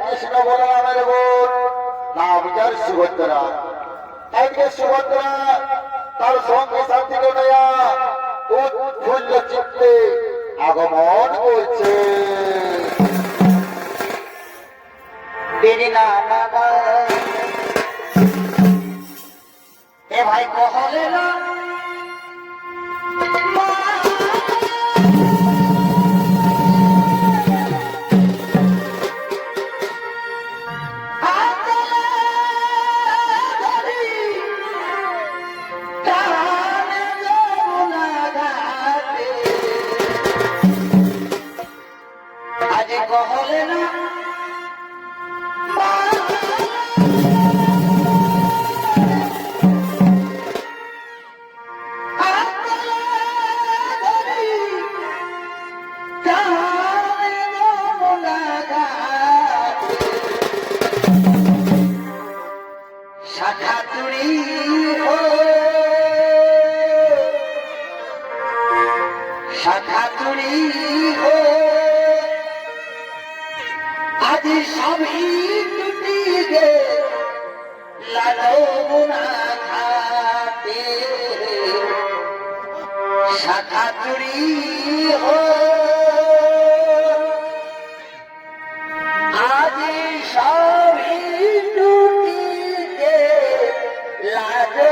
কৃষ্ণ বলরামের বোন নাম যার সুভদ্রা, আজকে সুভদ্রা তার সঙ্গে সাথীকে নেয়া উৎফুল্ল চিত্তে আগমন করছে। এ ভাই কহলে না কহলে না শাখা চুড়ি শাখা চুড়ি আজ সবই টুটি গে লালো না খাতে শাখা চুড়ি আজ সবই টুটি গে লালো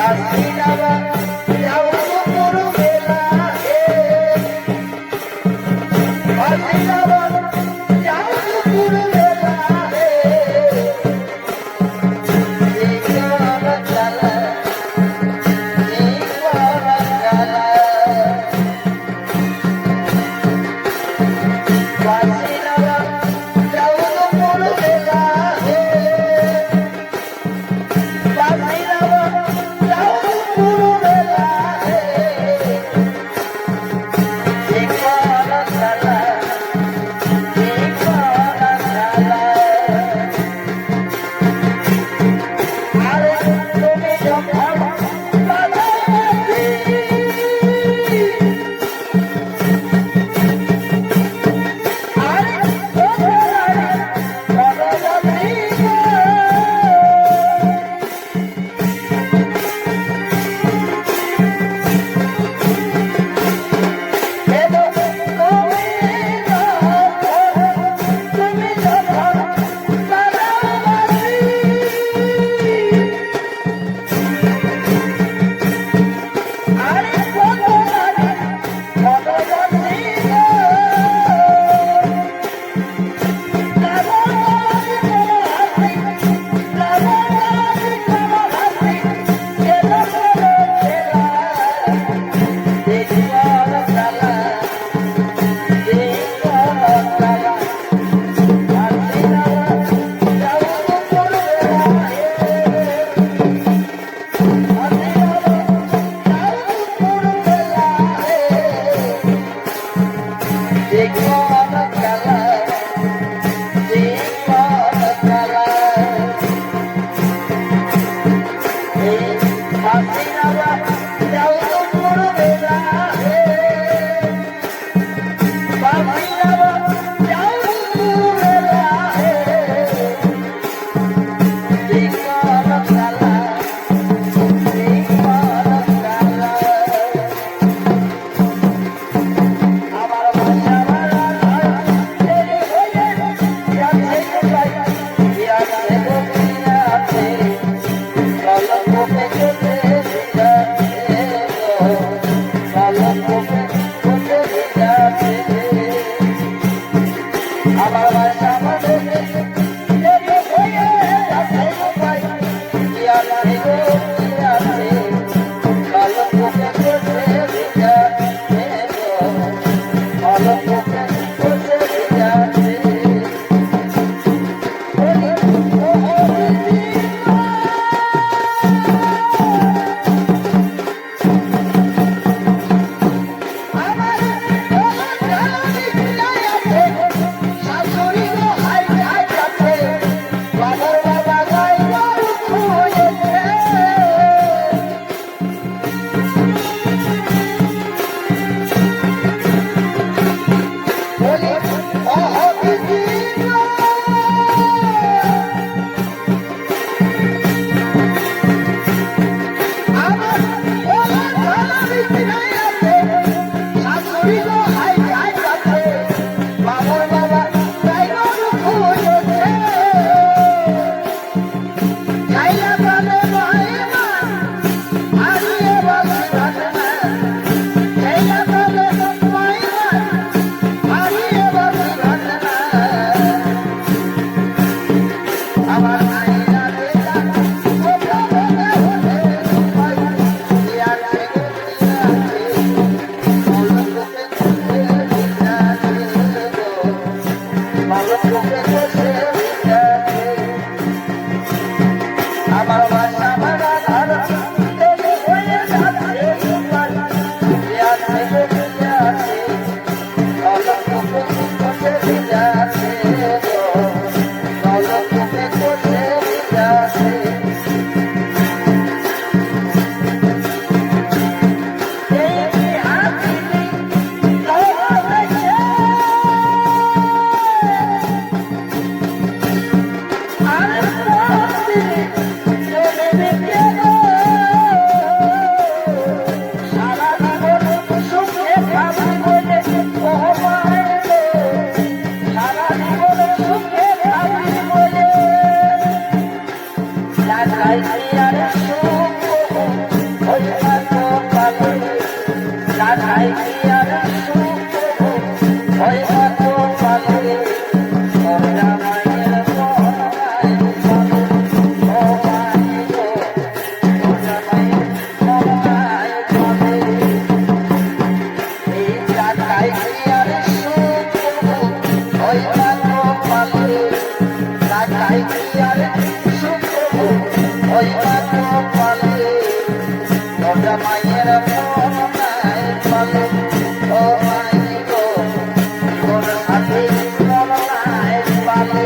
Thank you. ওই মাতো পালে রাধাই কি আর সুখ ওই মাতো পালে ওর জামাইয়ের মনায় পালে ও মাই গো ওর জামাইয়ের মনায় পালে এই রাধাই কি আর সুখ ওই মাতো পালে রাধাই কি আর সুখ ওই মাতো পালে ওর জামাইয়ের মনায় পালে ও মাই গো তোর সাথে মনায় পালে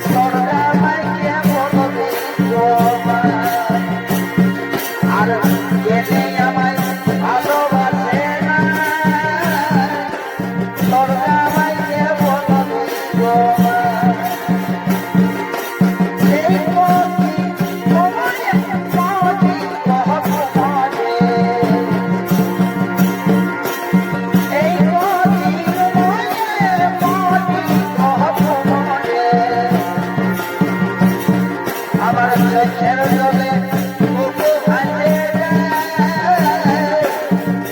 তোর জামাইকে বলবি গো মা আর কেনে আমায় ভালোবাসে না তোর জামাইকে বলবি গো মা এই পথি তোমায় পথি কহব মাঝে এই পথি তোমায় পথি কহব মাঝে আমার চোখের জলে বুকু ভাসে যায়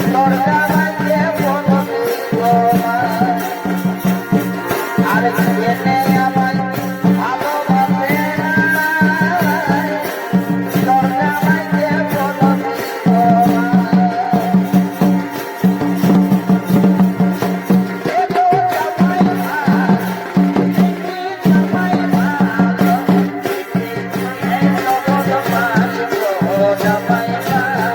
তোর জামাইকে বলবি গো মা আর কেনে আমায় ভালোবাসে না তোর জামাইকে বলবি গো মা এগো জামাই জামাই ভালো এই জগৎ মাঝে গো জামাই ভালো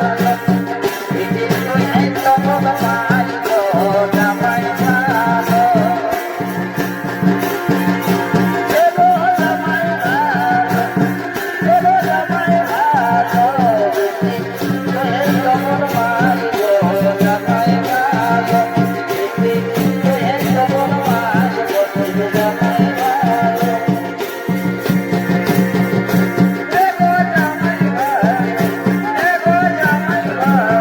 এই জগৎ মাঝে গো জামাই ভালো এগো জামাই ভালো এগো জামাই ভালো এই জগৎ মাঝে গো জামাই ভালো এই জগৎ মাঝে গো জামাই ভালো এগো জামাই ভালো এগো জামাই ভালো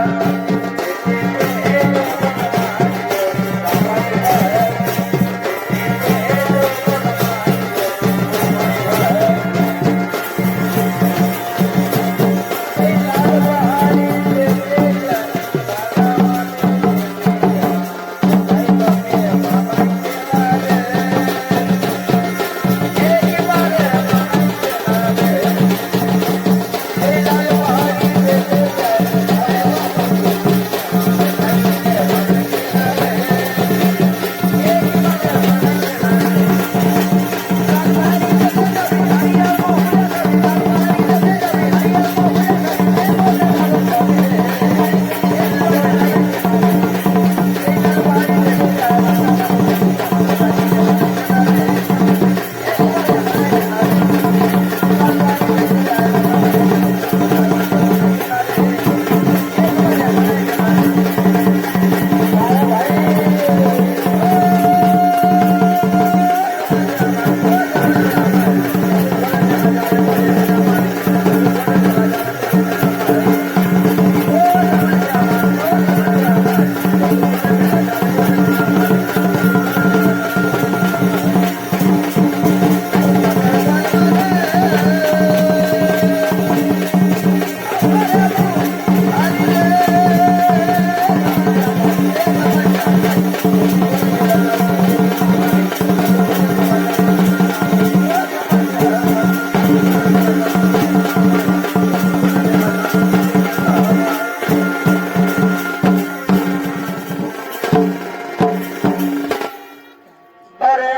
আরে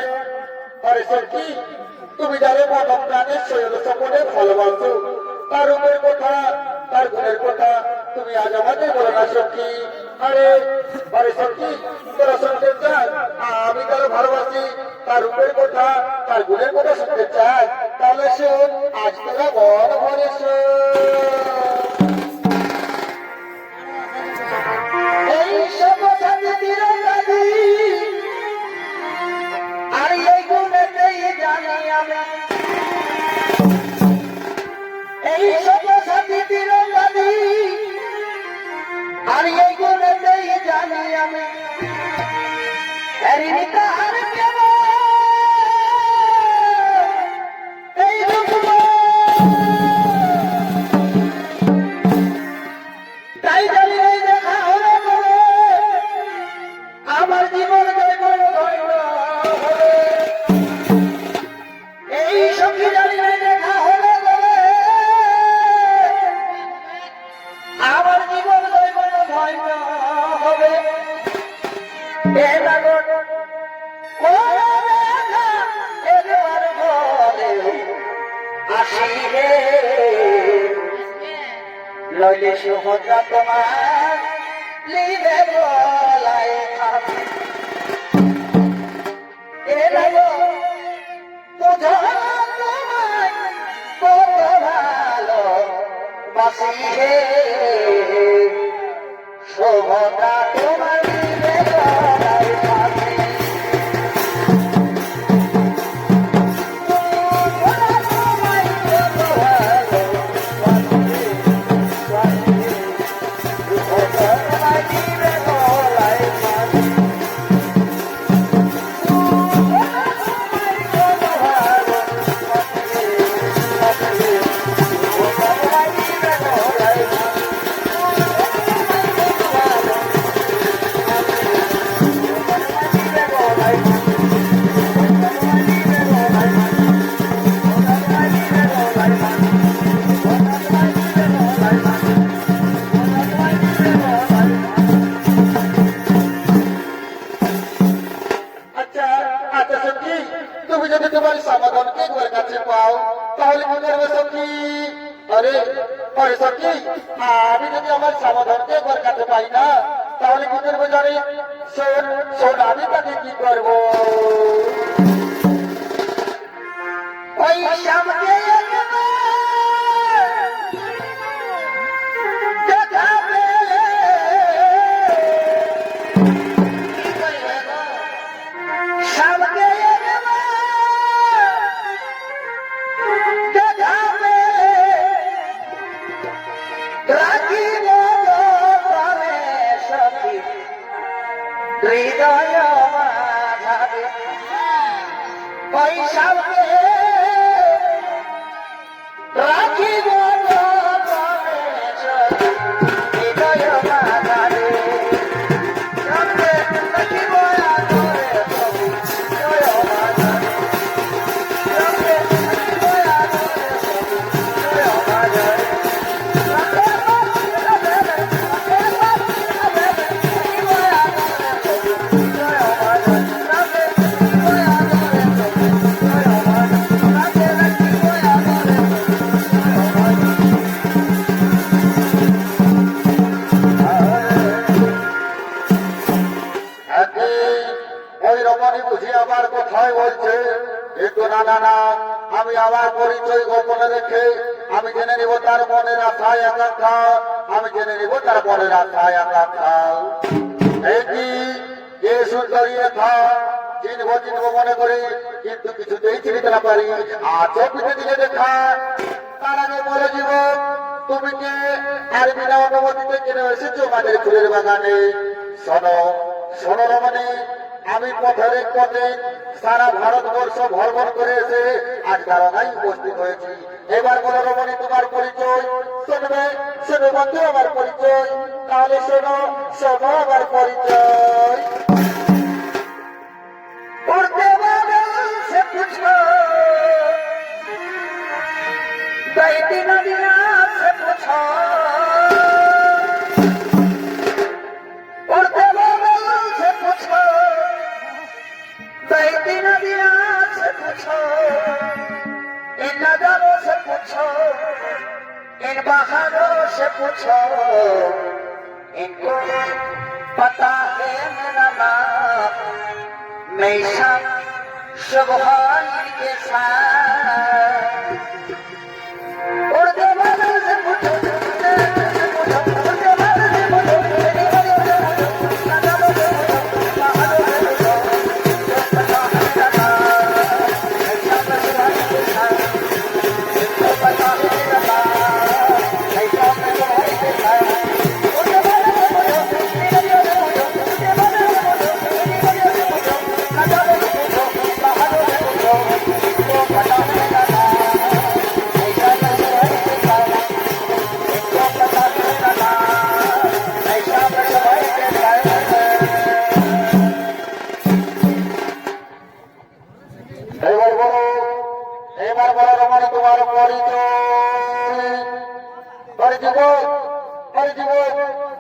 আরে সত্যি তুমি যারে প্রথম প্রাণের শৈল সকলে ভালোবাসো তার রূপের কথা তার গুণের কথা তুমি আজ আমাদের বলো না সত্যি আরে আরে সত্যি তোরা শুনতে চাই আমি তার ভালোবাসি তার রূপের কথা তার গুণের কথা শুনতে চাই তাহলে শোন আজ তোরা মন ভরে এই সব সাথে তিরঙ্গালি আর এই গুণেতেই জানি আমি এই সব সাথী তিরঙ্গালি আর এই গুণেতেই জানি আমি হরিণিকা আর কেবল এই রূপ এ লাগন করে না একবার বলে আসিলে লইলে সুভদ্রা তোমার লিবে বলাই খাবে এ লাগন বুঝো তোমায় কত ভালো বাসিলে সুভদ্রা তোমার লিবে বলাই খাবে আচ্ছা আচ্ছা সখী তুমি যদি তোমার সমাধানকে ঘরের কাছে পাও তাহলে কি করবে সখী আরে আরে সখী আমি যদি আমার সমাধানকে ঘরের কাছে পাই না তাহলে কি করবো জানি শোন শোন আমি তাকে কি করবো ওই সামনে দেখাবে সামনে দেখাবে রাখিব তবে সখী হৃদয় মাঝাবে ওই সামনে রাখিব তবে সখী হৃদয় মাঝাবে সামনে রাখিব আদরে সখী হৃদয় মাঝাবে সামনে রাখিব আদরে সখী হৃদয় মাঝাবে ওই রমণী বুঝি আবার কোথায় বলছে কিন্তু না না না আমি আমার পরিচয় গোপনে রেখে আমি জেনে নিব তার মনের আশায় আকাঙ্ক্ষা আমি জেনে নিব তার মনের আশায় আকাঙ্ক্ষা এই কি এ সুন্দরী রেখা চিনব চিনব মনে করি কিন্তু কিছুতেই চিনিতে না পারি আর চোখে দিলে দেখা তার আগে বলে জীব তুমি কে আর বিনা অনুমতিতে কিনে এসেছো আমাদের ফুলের বাগানে শোনো শোনো রমণী আমি পথের পথে সারা ভারতবর্ষ ভ্রমণ করে এসে আজ ধারণায় উপস্থিত হয়েছি এবার বলো রমণী তোমার পরিচয় শুনবে শোনো বন্ধু আমার পরিচয় তাহলে শোনো শোনো আমার পরিচয় উড়তে বাদল সে পুছো दैती नदिया से पूछो उड़ते बादल से पूछो दैती नदिया से पूछो इन नजारों से पूछो इन बहारों से पूछो इनको पता है मेरा नाम मैं सब सुबहान के साथ उड़ते बादल से पूछो उड़ते बादल से पूछो नजारों से पूछो बहारों से पूछो पता है मेरा ऐसा बसवाई के साथ इनको पता है मेरा ऐसा बसवाई के साथ उड़ते बादल से पूछो नदियों से पूछो उड़ते बादल से पूछो नदियों से पूछो नजारों से पूछो बहारों से पूछो इनको पता है मेरा এবার বলো রমণী তোমার পরিচয়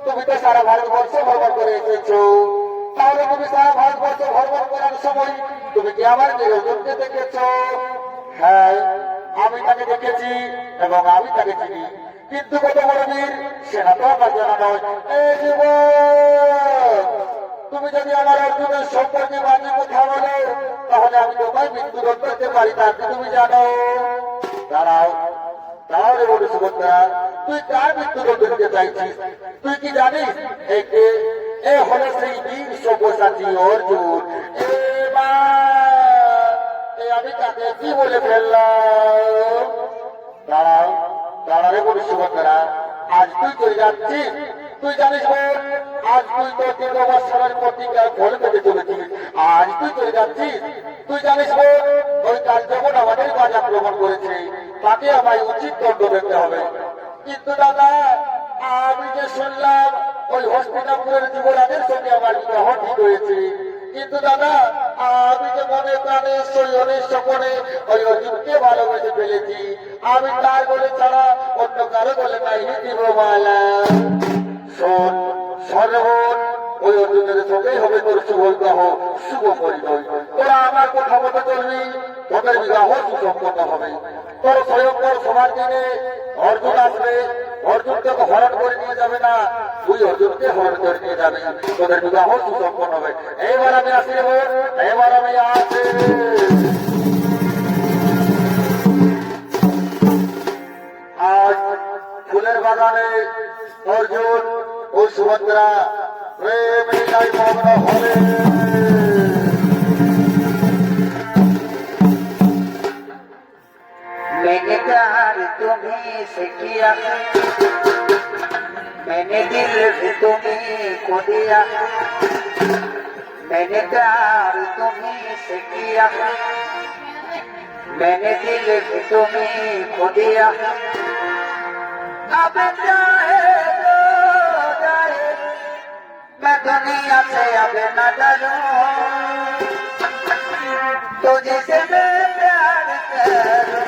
তুমি তো সারা ভারতবর্ষ ভ্রমণ করে এসেছো তাহলে তুমি সারা ভারতবর্ষ ভ্রমণ করার সময় তুমি কি আমার নিরঞ্জনকে দেখেছ? হ্যাঁ, আমি তাকে দেখেছি এবং আমি তাকে চিনি, কিন্তু কত বড় বীর সেটা তো আমার জানা নয়। এই যুবক, তুমি যদি আমার অর্জুনের সম্পর্কে বাজে কথা বলো তাহলে আমি তোমায় মৃত্যুদণ্ড করতে পারি, তা কি তুমি জানো? দাঁড়াও, তাহলে বলি সুভদ্রা, তুই কার মৃত্যুদণ্ড দিতে চাইছিস? তুই কি জানিস এ হলো সেই বীর সব্যসাচী অর্জুন। এ মা, আমি তাকে কি বলে ফেললাম? দাঁড়াও, দাঁড়ালে বলি সুভদ্রা, আজ তুই চলে যাচ্ছিস, তুই জানিস বোন, আজ তুই তো 3 বৎসরের প্রতিজ্ঞার ফল পেতে চলেছিস। আজ তুই চলে যাচ্ছিস, তুই জানিস বোন, ওই কাল যখন আমাদের বাজ আক্রমণ করেছে তাকে আমায় উচিত দণ্ড পেতে হবে। কিন্তু দাদা, আমি যে শুনলাম ওই হস্তিনাপুরের যুবরাজের সঙ্গে আমার বিবাহ ঠিক হয়েছে, কিন্তু দাদা আমি যে মনে প্রাণে শরীরের সকলে ওই অর্জুনকে ভালোবেসে ফেলেছি, আমি তার বলে ছাড়া অন্য কারো বলে নাই দিব মালা। শোন সর্বন, ওই অর্জুনের সঙ্গেই হবে তোর শুভ বিবাহ, শুভ পরিচয়। তোরা আমার কথা মতো চলবি, তোদের বিবাহ সুসম্পন্ন হবে। তোর স্বয়ংবর সবার দিনে অর্জুন আসবে, অর্জুন তোকে হরণ করে নিয়ে যাবে না, তুই অর্জুনকে হরণ করে নিয়ে যাবে, তোদের বিবাহ সুসম্পন্ন হবে। এইবার আমি আসি রে বোন, এবার আমি আসি। আজ ফুলের বাগানে অর্জুন ও সুভদ্রা প্রেম লীলায় মগ্ন হবে। मैंने प्यार तुम्हें से किया, मैंने दिल भी तुम्हें को दिया, मैंने प्यार तुम्हें से किया, मैंने दिल भी तुम्हें को दिया। अब चाहे तो जाए, मैं दुनिया से अब न डरूं, तुझसे मैं प्यार करूं,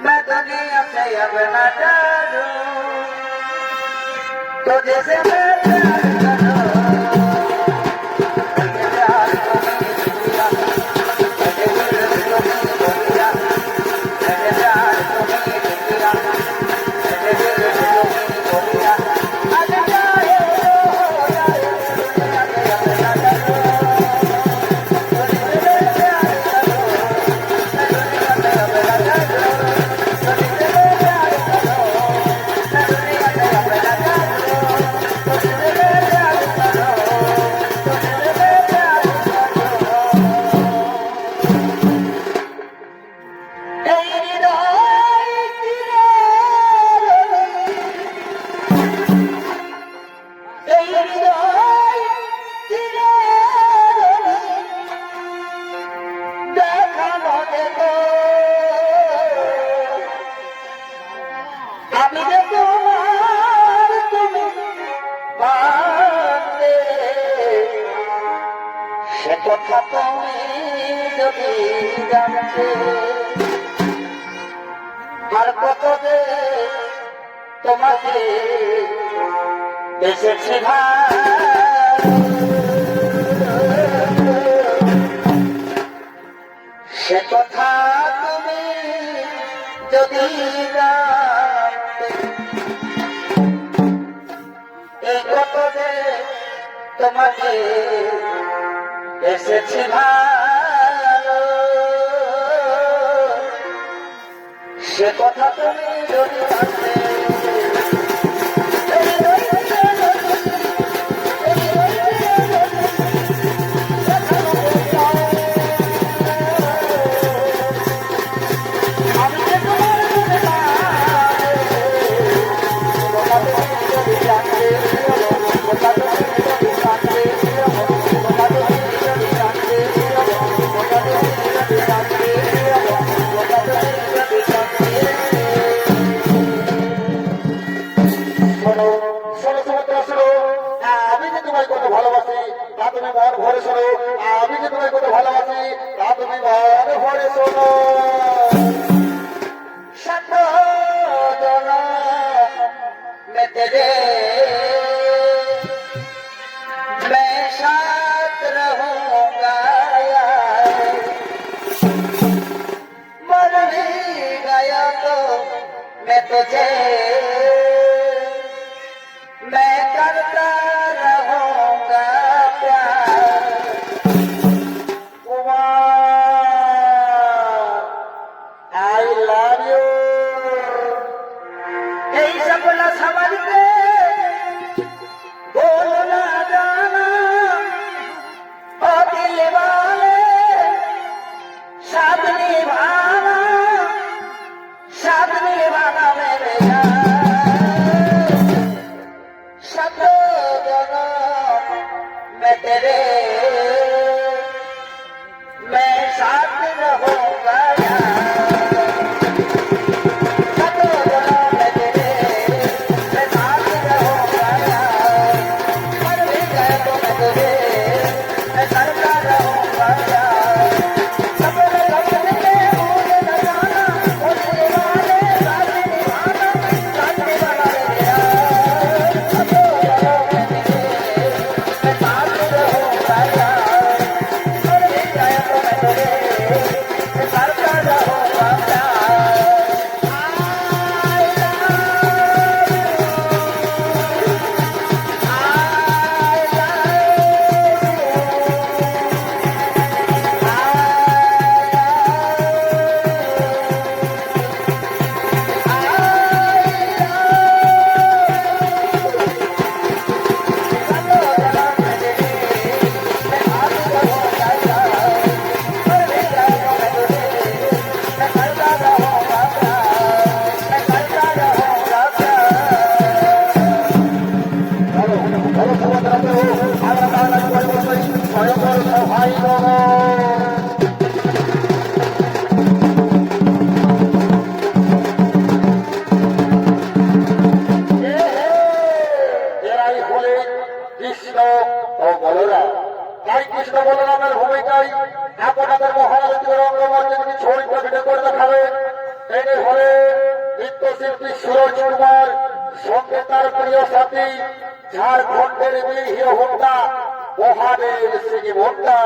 मैं दुनिया से अब न डरूं, तुझसे मैं प्यार करूं। मैंने प्यार तुम्हें किया, मैंने दिल तुम्हें को दिया, मैंने प्यार तुम्हें किया, मैंने दिल तुम्हें को दिया। अब चाहे तो जाए, दुनिया से अब न डरूं, तुझसे मैं प्यार करूं, मैं दुनिया से अब न डरूं, तुझसे मैं प्यार करूं, मैं दुनिया से अब न डरूं, तुझसे मैं प्यार करूं, तुझसे मैं प्यार करूं। এই হৃদয় চিরে, এই হৃদয় চিরে দেখানো যেত, আমি যে তোমার, তুমি মানবে, সে কথা তুমি যদি জানতে, আর কত যে তোমাকে বেসেছি ভালো, সে কথা তুমি যদি জানতে, এই কত যে তোমাকে বেসেছি ভালো, সে কথা তুমি যদি জানতে। আমি যে তোমার মনে কথা তুমি যদি জানতে, কথা তুমি যদি জানতে, কথা তুমি যদি জানতে, কথা তুমি যদি জানতে, কথা তুমি যদি জানতে। मैं तुझे मैं करता रहूंगा प्यार कुमार आई लव यू এই সকল সবার কে बोल ना जाना ओ दिल वाले साथ निभाना मेरे यार सब जगह मैं तेरे मैं साथ रहूंगा কৃষ্ণ বলরামের ভূমিকায় আপনাদের মহানদীর রঙ্গমঞ্চে তিনি ছবি প্রকৃত করে দেখাবেন। তিনি হলে নৃত্যশিল্পী সুরজ কুমার, সঙ্গে তার প্রিয় সাথী ঝাড়খণ্ডের বীর hero Honda Mahadev Singh Honda.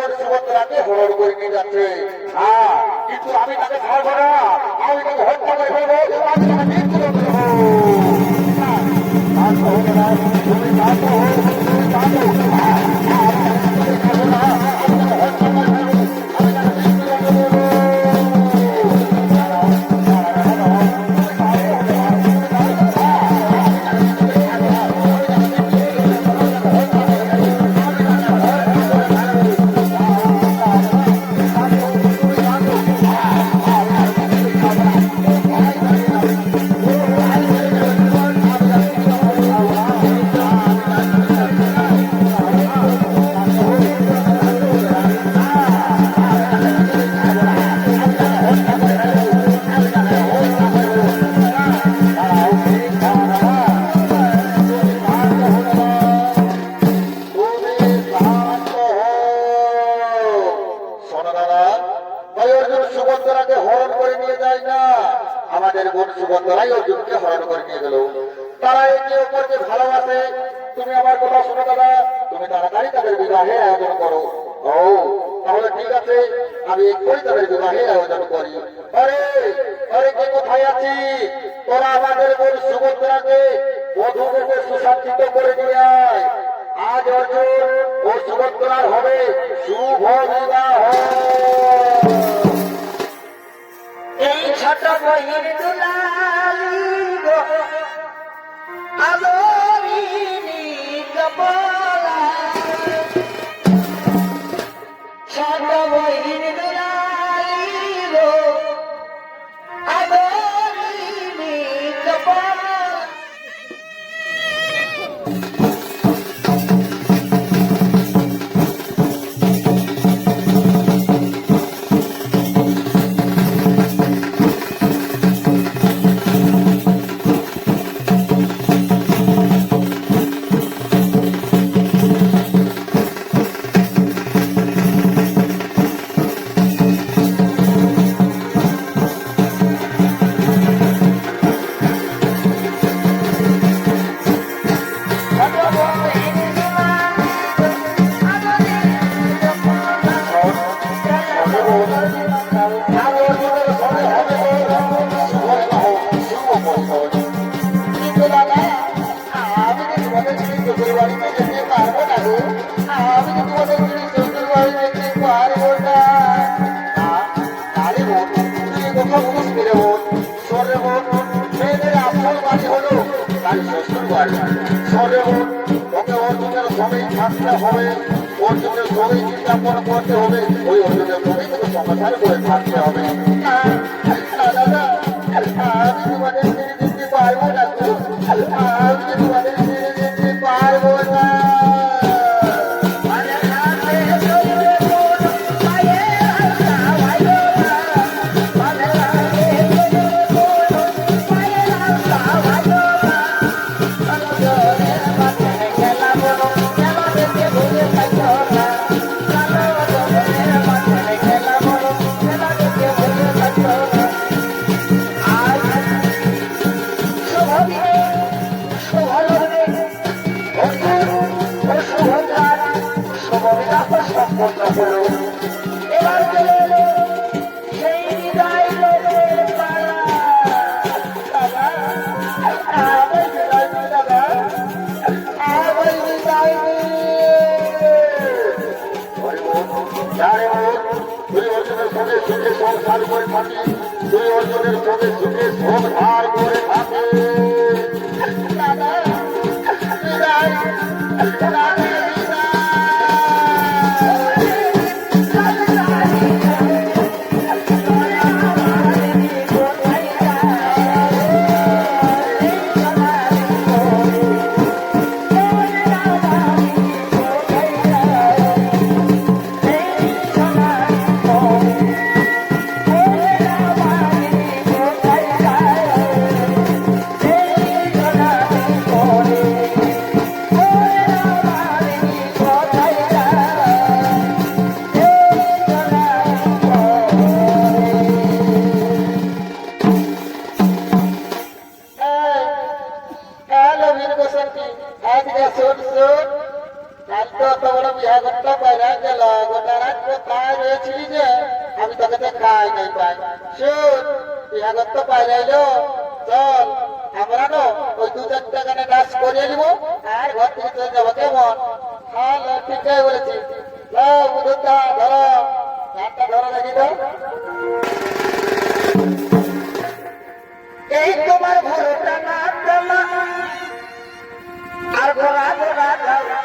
বোন সুভদ্রাকে হরণ করে নিয়ে যাচ্ছে। হ্যাঁ, কিন্তু আমি তাকে ছাড়বো না, আমি তাকে হত্যা করে ফেলবো, আমি তাকে মৃত্যু করে ফেলবো। শান্ত হো না, তুমি শান্ত হো, তুমি শান্ত হো। আমি ছাড়বো না, আমি তাকে হত্যা করে ফেলবো, আমি তাকে মৃত্যু করে ফেলবো। সুভদ্রাকে হরণ করে নিয়ে যায় না, আমাদের বোন সুভদ্রাই অর্জুনকে হরণ করে নিয়ে গেল। তারা একে অপরকে ভালোবাসে। তুমি আমার কথা শোনো দাদা, তুমি তাড়াতাড়ি তাদের বিবাহের আয়োজন করো। ও তাহলে ঠিক আছে, আমি এক্ষুনি তাদের বিবাহের আয়োজন করি। আরে আরে কে কোথায় আছি? তোরা আমাদের বোন সুভদ্রাকে বধূকে সুশাসিত করে নিয়ে আয়। আজ অর্জুন ও সুভদ্রার হবে শুভ বিবাহ। এই ছোট বহির দুলালি গো আদরিনী কমলা, ছোট বহির দুলালি গো আদরিনী কমলা। অর্জুনের সঙ্গে চিন্তাপন করতে হবে, ওই অর্জুনের সঙ্গে কিন্তু সংসার করে থাকতে হবে। দাদা আমি তোমাদের ছেড়ে যেতে পারবো না, আমি তোমাদের ছেড়ে যেতে পারবো না। সংসার করে থাকি, দুই অর্জনের সঙ্গে সুখে সংসার করে থাকে। পাই নাই পাই শুন ইহাগত তো পাই নাইলো চল আমরা না ওই 2-4টা গানে নাচ করিয়ে নিব আর ঘর থেকে চলে যাবো কেমন হ্যাঁ ঠিকই বলেছি বুধুরটা ধরো গানটা ধরো দেখি তো এই তোমার ভরটা না চলা আর ঘোরা ঘোরা যাওয়া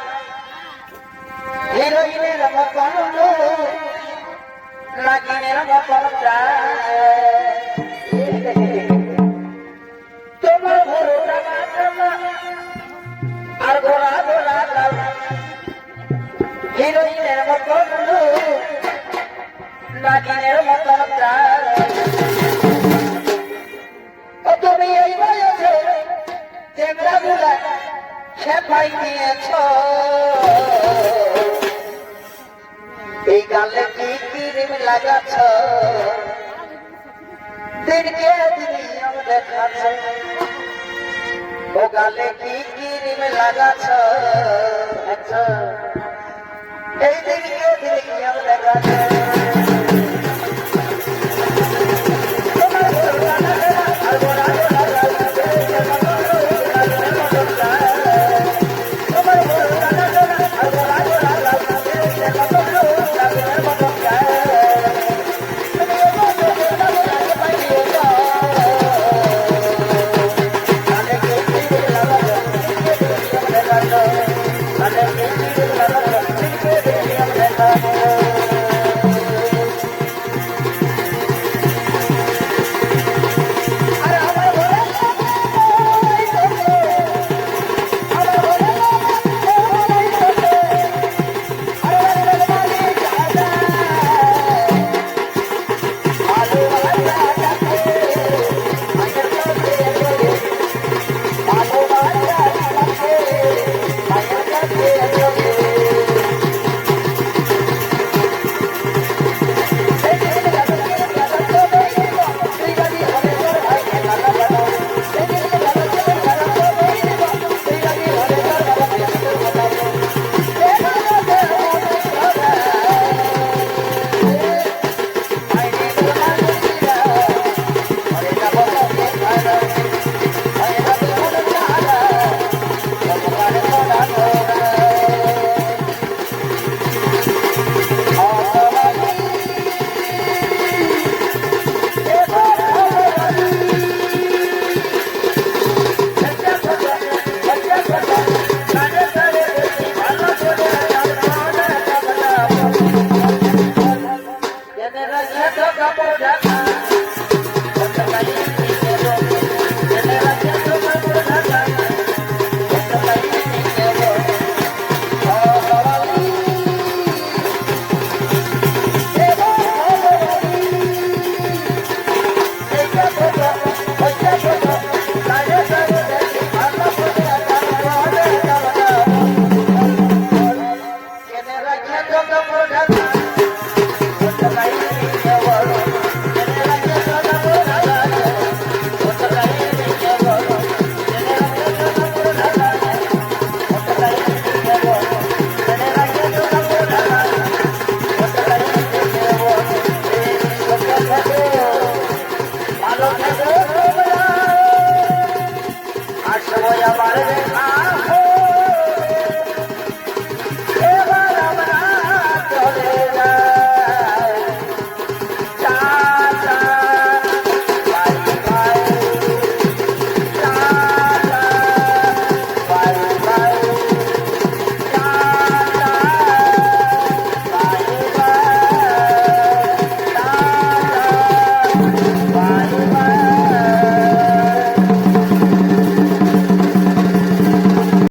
হিরোইনের মতন নাগিনের মতন তোমার ভরটা না চলা আর ঘোরা ঘোরা যাওয়া হিরোইনের মতন নাগিনের মতন তুমি এই বয়সে চেংড়া গুলা খেপাই দিয়েছ এই গালে কি ক্রিম লাগাচ্ছ দিনকে দিন দেখাচ্ছ ও গালে কি ক্রিম লাগাচ্ছ এই দিনকে দিন দেখাচ্ছ